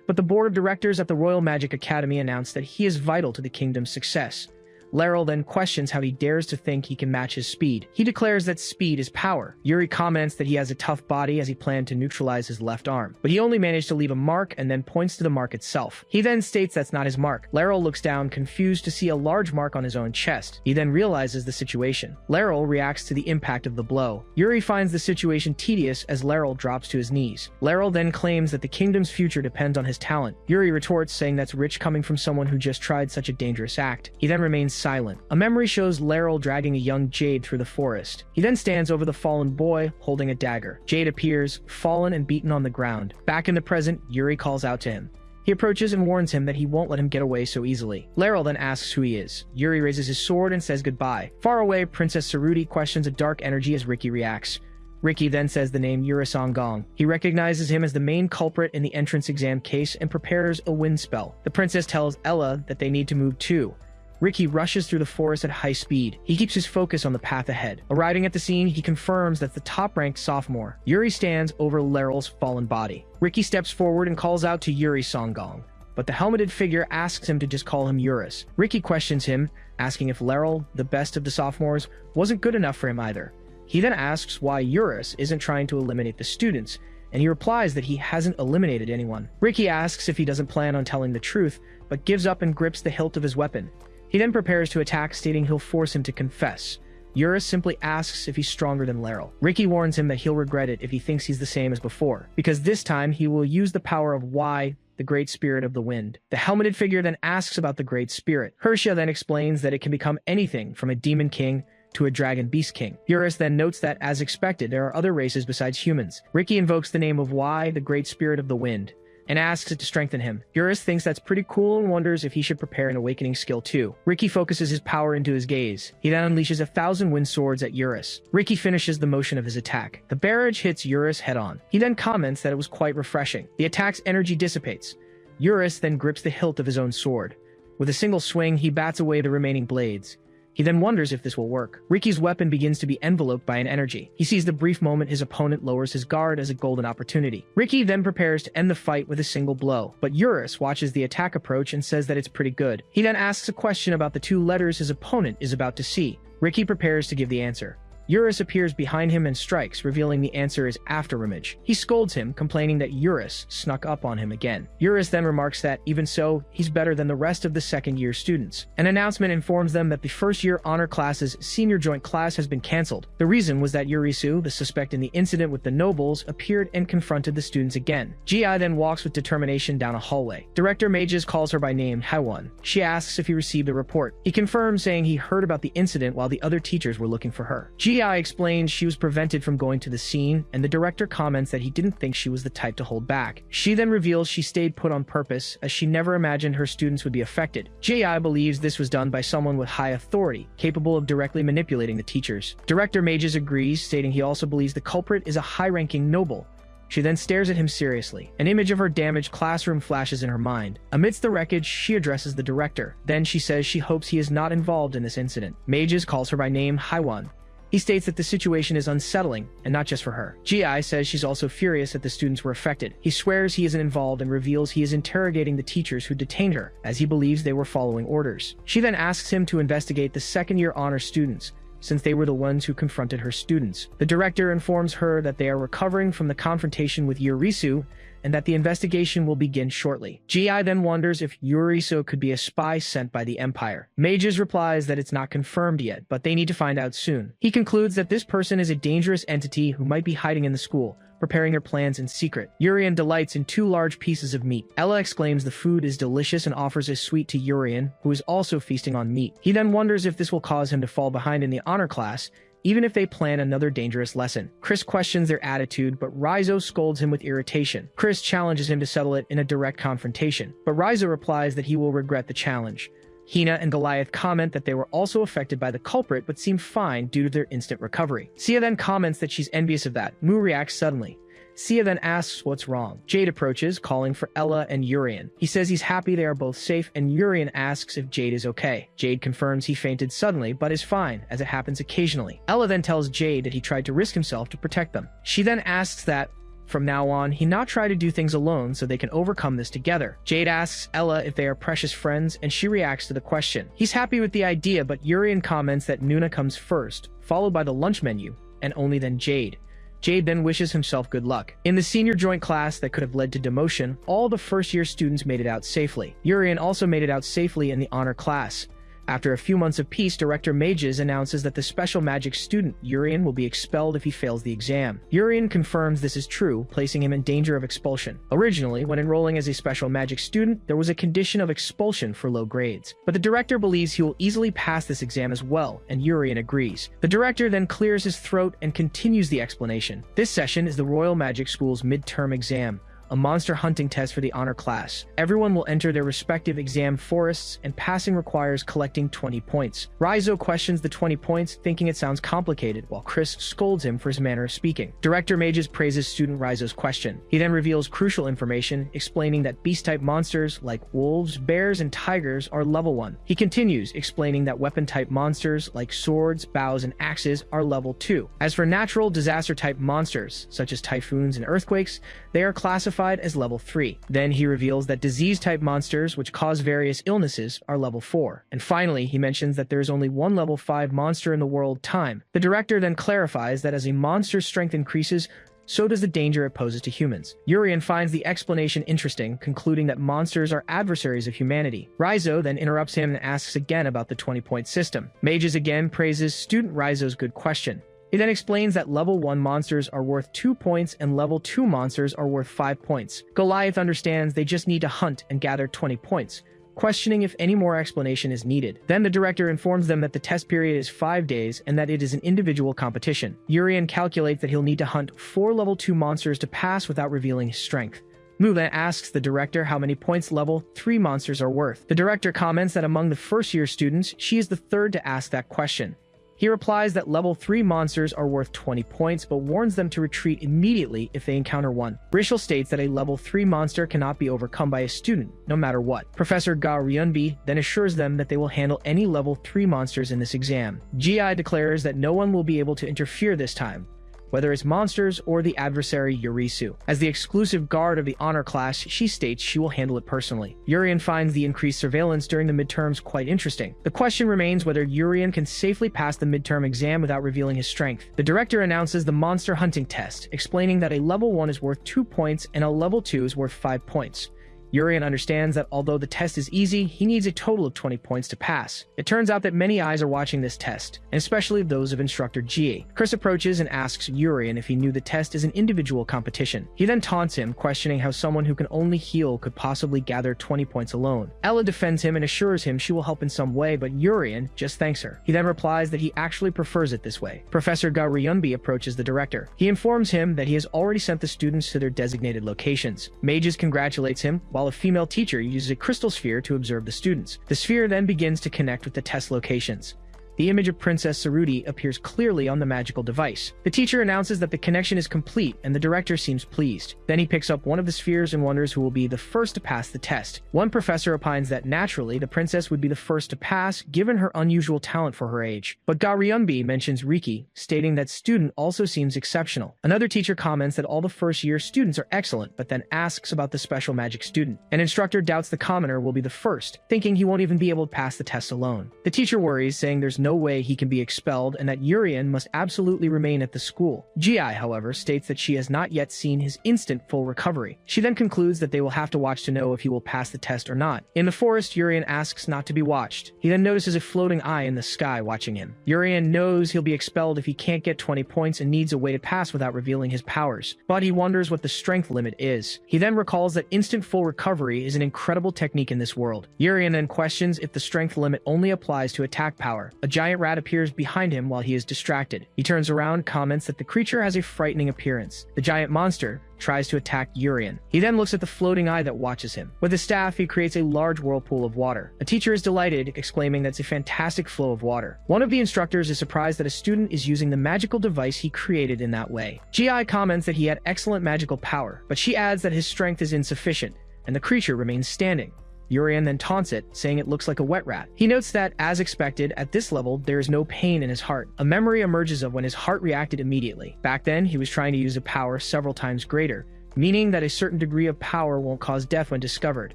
But the board of directors at the Royal Magic Academy announced that he is vital to the kingdom's success. Laryl then questions how he dares to think he can match his speed. He declares that speed is power. Yuri comments that he has a tough body as he planned to neutralize his left arm, but he only managed to leave a mark and then points to the mark itself. He then states that's not his mark. Laryl looks down, confused to see a large mark on his own chest. He then realizes the situation. Laryl reacts to the impact of the blow. Yuri finds the situation tedious as Laryl drops to his knees. Laryl then claims that the kingdom's future depends on his talent. Yuri retorts, saying that's rich coming from someone who just tried such a dangerous act. He then remains silent. A memory shows Laryl dragging a young Jade through the forest. He then stands over the fallen boy, holding a dagger. Jade appears, fallen and beaten on the ground. Back in the present, Yuri calls out to him. He approaches and warns him that he won't let him get away so easily. Laryl then asks who he is. Yuri raises his sword and says goodbye. Far away, Princess Saruti questions a dark energy as Ricky reacts. Ricky then says the name Yuri Songgong. He recognizes him as the main culprit in the entrance exam case and prepares a wind spell. The princess tells Ella that they need to move too. Ricky rushes through the forest at high speed. He keeps his focus on the path ahead. Arriving at the scene, he confirms that the top-ranked sophomore. Yuri stands over Laryl's fallen body. Ricky steps forward and calls out to Yuri Songgong, but the helmeted figure asks him to just call him Eurus. Ricky questions him, asking if Laryl, the best of the sophomores, wasn't good enough for him either. He then asks why Eurus isn't trying to eliminate the students, and he replies that he hasn't eliminated anyone. Ricky asks if he doesn't plan on telling the truth, but gives up and grips the hilt of his weapon. He then prepares to attack, stating he'll force him to confess. Eurus simply asks if he's stronger than Laryl. Ricky warns him that he'll regret it if he thinks he's the same as before, because this time he will use the power of Y, the Great Spirit of the Wind. The helmeted figure then asks about the Great Spirit. Hershia then explains that it can become anything from a demon king to a dragon beast king. Eurus then notes that, as expected, there are other races besides humans. Ricky invokes the name of Y, the Great Spirit of the Wind, and asks it to strengthen him. Eurus thinks that's pretty cool and wonders if he should prepare an awakening skill too. Ricky focuses his power into his gaze. He then unleashes 1,000 wind swords at Eurus. Ricky finishes the motion of his attack. The barrage hits Eurus head-on. He then comments that it was quite refreshing. The attack's energy dissipates. Eurus then grips the hilt of his own sword. With a single swing, he bats away the remaining blades. He then wonders if this will work. Ricky's weapon begins to be enveloped by an energy. He sees the brief moment his opponent lowers his guard as a golden opportunity. Ricky then prepares to end the fight with a single blow, but Eurus watches the attack approach and says that it's pretty good. He then asks a question about the 2 letters his opponent is about to see. Ricky prepares to give the answer. Eurus appears behind him and strikes, revealing the answer is afterimage. He scolds him, complaining that Eurus snuck up on him again. Eurus then remarks that, even so, he's better than the rest of the second-year students. An announcement informs them that the first-year honor class's senior joint class has been cancelled. The reason was that Yurisu, the suspect in the incident with the nobles, appeared and confronted the students again. Ji-ai then walks with determination down a hallway. Director Mages calls her by name Haiwon. She asks if he received a report. He confirms, saying he heard about the incident while the other teachers were looking for her. Ji-ai explains she was prevented from going to the scene, and the director comments that he didn't think she was the type to hold back. She then reveals she stayed put on purpose, as she never imagined her students would be affected. Ji-ai believes this was done by someone with high authority, capable of directly manipulating the teachers. Director Mages agrees, stating he also believes the culprit is a high-ranking noble. She then stares at him seriously. An image of her damaged classroom flashes in her mind. Amidst the wreckage, she addresses the director. Then she says she hopes he is not involved in this incident. Mages calls her by name Haiwon. He states that the situation is unsettling, and not just for her. Ji-ai says she's also furious that the students were affected. He swears he isn't involved and reveals he is interrogating the teachers who detained her, as he believes they were following orders. She then asks him to investigate the second-year honor students, since they were the ones who confronted her students. The director informs her that they are recovering from the confrontation with Yurisu, and that the investigation will begin shortly. Ji-ai then wonders if Yurisu could be a spy sent by the Empire. Mages replies that it's not confirmed yet, but they need to find out soon. He concludes that this person is a dangerous entity who might be hiding in the school, preparing their plans in secret. Urian delights in 2 large pieces of meat. Ella exclaims the food is delicious and offers a sweet to Urian, who is also feasting on meat. He then wonders if this will cause him to fall behind in the honor class, even if they plan another dangerous lesson. Chris questions their attitude, but Rizzo scolds him with irritation. Chris challenges him to settle it in a direct confrontation, but Rizzo replies that he will regret the challenge. Hina and Goliath comment that they were also affected by the culprit but seem fine due to their instant recovery. Sia then comments that she's envious of that. Mu reacts suddenly. Sia then asks what's wrong. Jade approaches, calling for Ella and Urian. He says he's happy they are both safe, and Urian asks if Jade is okay. Jade confirms he fainted suddenly, but is fine, as it happens occasionally. Ella then tells Jade that he tried to risk himself to protect them. She then asks that, from now on, he not try to do things alone so they can overcome this together. Jade asks Ella if they are precious friends, and she reacts to the question. He's happy with the idea, but Urian comments that Nuna comes first, followed by the lunch menu, and only then Jade. Jade then wishes himself good luck. In the senior joint class that could have led to demotion, all the first-year students made it out safely. Urian also made it out safely in the honor class. After a few months of peace, Director Mages announces that the special magic student, Urian, will be expelled if he fails the exam. Urian confirms this is true, placing him in danger of expulsion. Originally, when enrolling as a special magic student, there was a condition of expulsion for low grades. But the director believes he will easily pass this exam as well, and Urian agrees. The director then clears his throat and continues the explanation. This session is the Royal Magic School's midterm exam, a monster hunting test for the honor class. Everyone will enter their respective exam forests, and passing requires collecting 20 points. Rizzo questions the 20 points, thinking it sounds complicated, while Chris scolds him for his manner of speaking. Director Mages praises student Rizzo's question. He then reveals crucial information, explaining that beast-type monsters like wolves, bears, and tigers are level 1. He continues, explaining that weapon-type monsters like swords, bows, and axes are level 2. As for natural disaster-type monsters, such as typhoons and earthquakes, they are classified as level 3. Then he reveals that disease-type monsters, which cause various illnesses, are level 4. And finally, he mentions that there is only one level 5 monster in the world, Time. The director then clarifies that as a monster's strength increases, so does the danger it poses to humans. Urian finds the explanation interesting, concluding that monsters are adversaries of humanity. Rizzo then interrupts him and asks again about the 20-point system. Mages again praises student Rizzo's good question. He then explains that level 1 monsters are worth 2 points and level 2 monsters are worth 5 points. Goliath understands they just need to hunt and gather 20 points, questioning if any more explanation is needed. Then the director informs them that the test period is 5 days and that it is an individual competition. Urian calculates that he'll need to hunt 4 level 2 monsters to pass without revealing his strength. Mu then asks the director how many points level 3 monsters are worth. The director comments that among the first-year students, she is the third to ask that question. He replies that level 3 monsters are worth 20 points, but warns them to retreat immediately if they encounter one. Rishal states that a level 3 monster cannot be overcome by a student, no matter what. Professor Ga Ryunbi then assures them that they will handle any level 3 monsters in this exam. Gi declares that no one will be able to interfere this time, whether it's monsters or the adversary Yurisu. As the exclusive guard of the honor class, she states she will handle it personally. Urian finds the increased surveillance during the midterms quite interesting. The question remains whether Urian can safely pass the midterm exam without revealing his strength. The director announces the monster hunting test, explaining that a level 1 is worth 2 points and a level 2 is worth 5 points. Urian understands that although the test is easy, he needs a total of 20 points to pass. It turns out that many eyes are watching this test, and especially those of instructor Jie. Chris approaches and asks Urian if he knew the test is an individual competition. He then taunts him, questioning how someone who can only heal could possibly gather 20 points alone. Ella defends him and assures him she will help in some way, but Urian just thanks her. He then replies that he actually prefers it this way. Professor Ga Ryunbi approaches the director. He informs him that he has already sent the students to their designated locations. Mages congratulates him, while a female teacher uses a crystal sphere to observe the students. The sphere then begins to connect with the test locations. The image of Princess Saruti appears clearly on the magical device. The teacher announces that the connection is complete, and the director seems pleased. Then he picks up one of the spheres and wonders who will be the first to pass the test. One professor opines that naturally the princess would be the first to pass, given her unusual talent for her age. But Ga Ryunbi mentions Riki, stating that student also seems exceptional. Another teacher comments that all the first-year students are excellent, but then asks about the special magic student. An instructor doubts the commoner will be the first, thinking he won't even be able to pass the test alone. The teacher worries, saying there's no way he can be expelled and that Urian must absolutely remain at the school. Gi, however, states that she has not yet seen his instant full recovery. She then concludes that they will have to watch to know if he will pass the test or not. In the forest, Urian asks not to be watched. He then notices a floating eye in the sky watching him. Urian knows he'll be expelled if he can't get 20 points and needs a way to pass without revealing his powers, but he wonders what the strength limit is. He then recalls that instant full recovery is an incredible technique in this world. Urian then questions if the strength limit only applies to attack power. A giant rat appears behind him while he is distracted. He turns around, comments that the creature has a frightening appearance. The giant monster tries to attack Urian. He then looks at the floating eye that watches him. With his staff, he creates a large whirlpool of water. A teacher is delighted, exclaiming that's a fantastic flow of water. One of the instructors is surprised that a student is using the magical device he created in that way. Gi comments that he had excellent magical power, but she adds that his strength is insufficient, and the creature remains standing. Urian then taunts it, saying it looks like a wet rat. He notes that, as expected, at this level, there is no pain in his heart. A memory emerges of when his heart reacted immediately. Back then, he was trying to use a power several times greater, meaning that a certain degree of power won't cause death when discovered.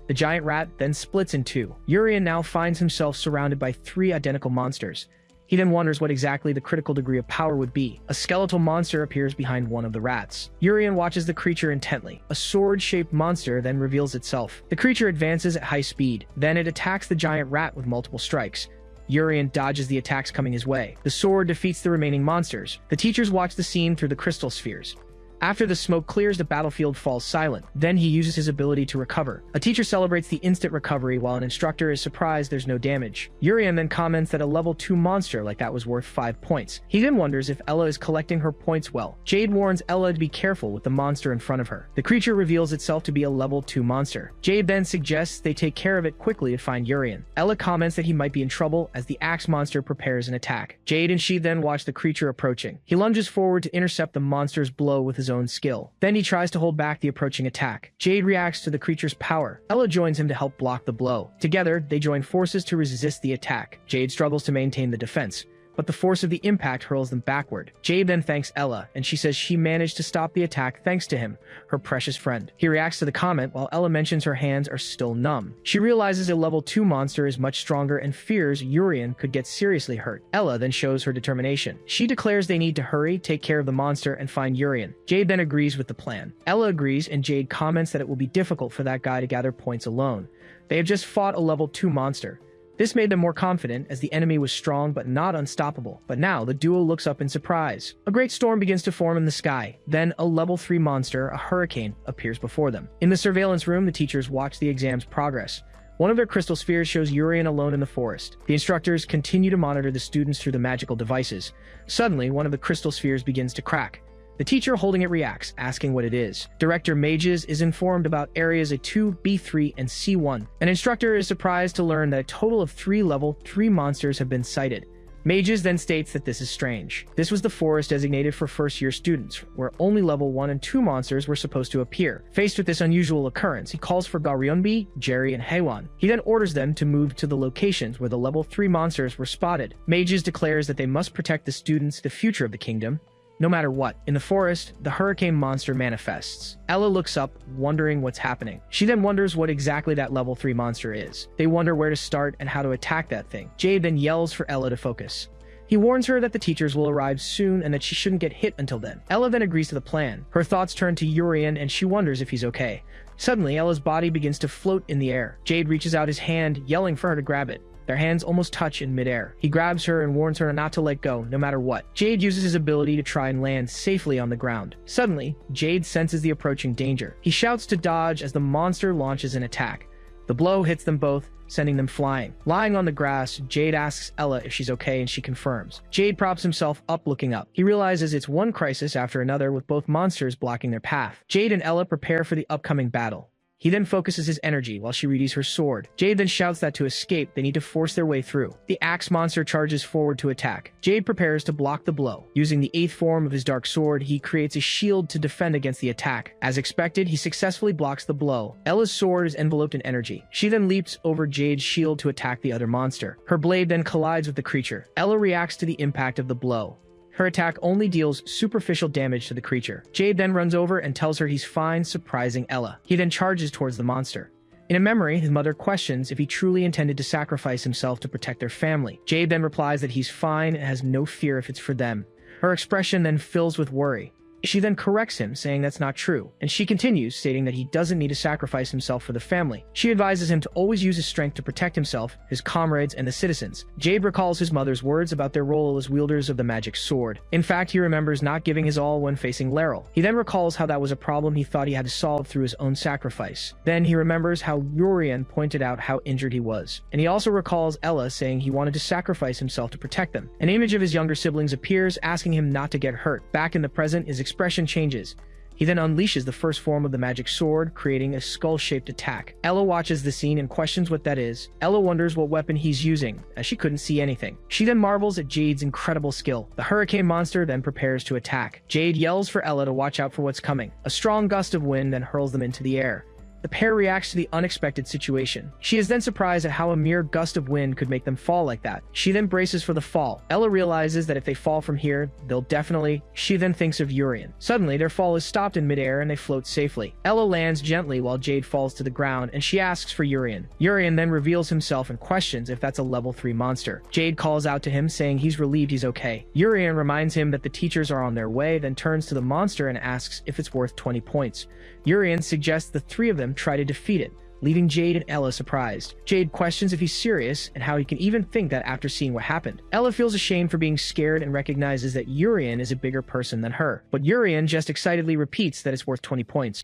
The giant rat then splits in two. Urian now finds himself surrounded by 3 identical monsters. He then wonders what exactly the critical degree of power would be. A skeletal monster appears behind one of the rats. Urian watches the creature intently. A sword-shaped monster then reveals itself. The creature advances at high speed. Then it attacks the giant rat with multiple strikes. Urian dodges the attacks coming his way. The sword defeats the remaining monsters. The teachers watch the scene through the crystal spheres. After the smoke clears, the battlefield falls silent. Then he uses his ability to recover. A teacher celebrates the instant recovery while an instructor is surprised there's no damage. Urian then comments that a level 2 monster like that was worth 5 points. He then wonders if Ella is collecting her points well. Jade warns Ella to be careful with the monster in front of her. The creature reveals itself to be a level 2 monster. Jade then suggests they take care of it quickly to find Urian. Ella comments that he might be in trouble as the axe monster prepares an attack. Jade and she then watch the creature approaching. He lunges forward to intercept the monster's blow with his own skill. Then he tries to hold back the approaching attack. Jade reacts to the creature's power. Ella joins him to help block the blow. Together, they join forces to resist the attack. Jade struggles to maintain the defense, but the force of the impact hurls them backward. Jade then thanks Ella, and she says she managed to stop the attack thanks to him, her precious friend. He reacts to the comment while Ella mentions her hands are still numb. She realizes a level 2 monster is much stronger and fears Urien could get seriously hurt. Ella then shows her determination. She declares they need to hurry, take care of the monster, and find Urien. Jade then agrees with the plan. Ella agrees, and Jade comments that it will be difficult for that guy to gather points alone. They have just fought a level 2 monster. This made them more confident, as the enemy was strong but not unstoppable. But now, the duo looks up in surprise. A great storm begins to form in the sky. Then, a level 3 monster, a hurricane, appears before them. In the surveillance room, the teachers watch the exam's progress. One of their crystal spheres shows Urien alone in the forest. The instructors continue to monitor the students through the magical devices. Suddenly, one of the crystal spheres begins to crack. The teacher holding it reacts, asking what it is. Director Mages is informed about areas A2, B3, and C1. An instructor is surprised to learn that a total of 3 level 3 monsters have been sighted. Mages then states that this is strange. This was the forest designated for first-year students, where only level 1 and 2 monsters were supposed to appear. Faced with this unusual occurrence, he calls for Garyunbi, Jerry, and Haewon. He then orders them to move to the locations where the level 3 monsters were spotted. Mages declares that they must protect the students, the future of the kingdom, no matter what. In the forest, the hurricane monster manifests. Ella looks up, wondering what's happening. She then wonders what exactly that level 3 monster is. They wonder where to start and how to attack that thing. Jade then yells for Ella to focus. He warns her that the teachers will arrive soon and that she shouldn't get hit until then. Ella then agrees to the plan. Her thoughts turn to Urien and she wonders if he's okay. Suddenly, Ella's body begins to float in the air. Jade reaches out his hand, yelling for her to grab it. Their hands almost touch in midair. He grabs her and warns her not to let go, no matter what. Jade uses his ability to try and land safely on the ground. Suddenly, Jade senses the approaching danger. He shouts to dodge as the monster launches an attack. The blow hits them both, sending them flying. Lying on the grass, Jade asks Ella if she's okay, and she confirms. Jade props himself up, looking up. He realizes it's one crisis after another, with both monsters blocking their path. Jade and Ella prepare for the upcoming battle. He then focuses his energy while she readies her sword. Jade then shouts that to escape, they need to force their way through. The axe monster charges forward to attack. Jade prepares to block the blow. Using the 8th form of his dark sword, he creates a shield to defend against the attack. As expected, he successfully blocks the blow. Ella's sword is enveloped in energy. She then leaps over Jade's shield to attack the other monster. Her blade then collides with the creature. Ella reacts to the impact of the blow. Her attack only deals superficial damage to the creature. Jade then runs over and tells her he's fine, surprising Ella. He then charges towards the monster. In a memory, his mother questions if he truly intended to sacrifice himself to protect their family. Jade then replies that he's fine and has no fear if it's for them. Her expression then fills with worry. She then corrects him, saying that's not true, and she continues, stating that he doesn't need to sacrifice himself for the family. She advises him to always use his strength to protect himself, his comrades, and the citizens. Jade recalls his mother's words about their role as wielders of the magic sword. In fact, he remembers not giving his all when facing Laryl. He then recalls how that was a problem he thought he had to solve through his own sacrifice. Then he remembers how Urien pointed out how injured he was. And he also recalls Ella saying he wanted to sacrifice himself to protect them. An image of his younger siblings appears, asking him not to get hurt. Back in the present, his expression changes. He then unleashes the first form of the magic sword, creating a skull-shaped attack. Ella watches the scene and questions what that is. Ella wonders what weapon he's using, as she couldn't see anything. She then marvels at Jade's incredible skill. The hurricane monster then prepares to attack. Jade yells for Ella to watch out for what's coming. A strong gust of wind then hurls them into the air. The pair reacts to the unexpected situation. She is then surprised at how a mere gust of wind could make them fall like that. She then braces for the fall. Ella realizes that if they fall from here, they'll definitely... She then thinks of Urien. Suddenly, their fall is stopped in midair and they float safely. Ella lands gently while Jade falls to the ground, and she asks for Urien. Urien then reveals himself and questions if that's a level 3 monster. Jade calls out to him, saying he's relieved he's okay. Urien reminds him that the teachers are on their way, then turns to the monster and asks if it's worth 20 points. Urien suggests the 3 of them try to defeat it, leaving Jade and Ella surprised. Jade questions if he's serious and how he can even think that after seeing what happened. Ella feels ashamed for being scared and recognizes that Urien is a bigger person than her. But Urien just excitedly repeats that it's worth 20 points.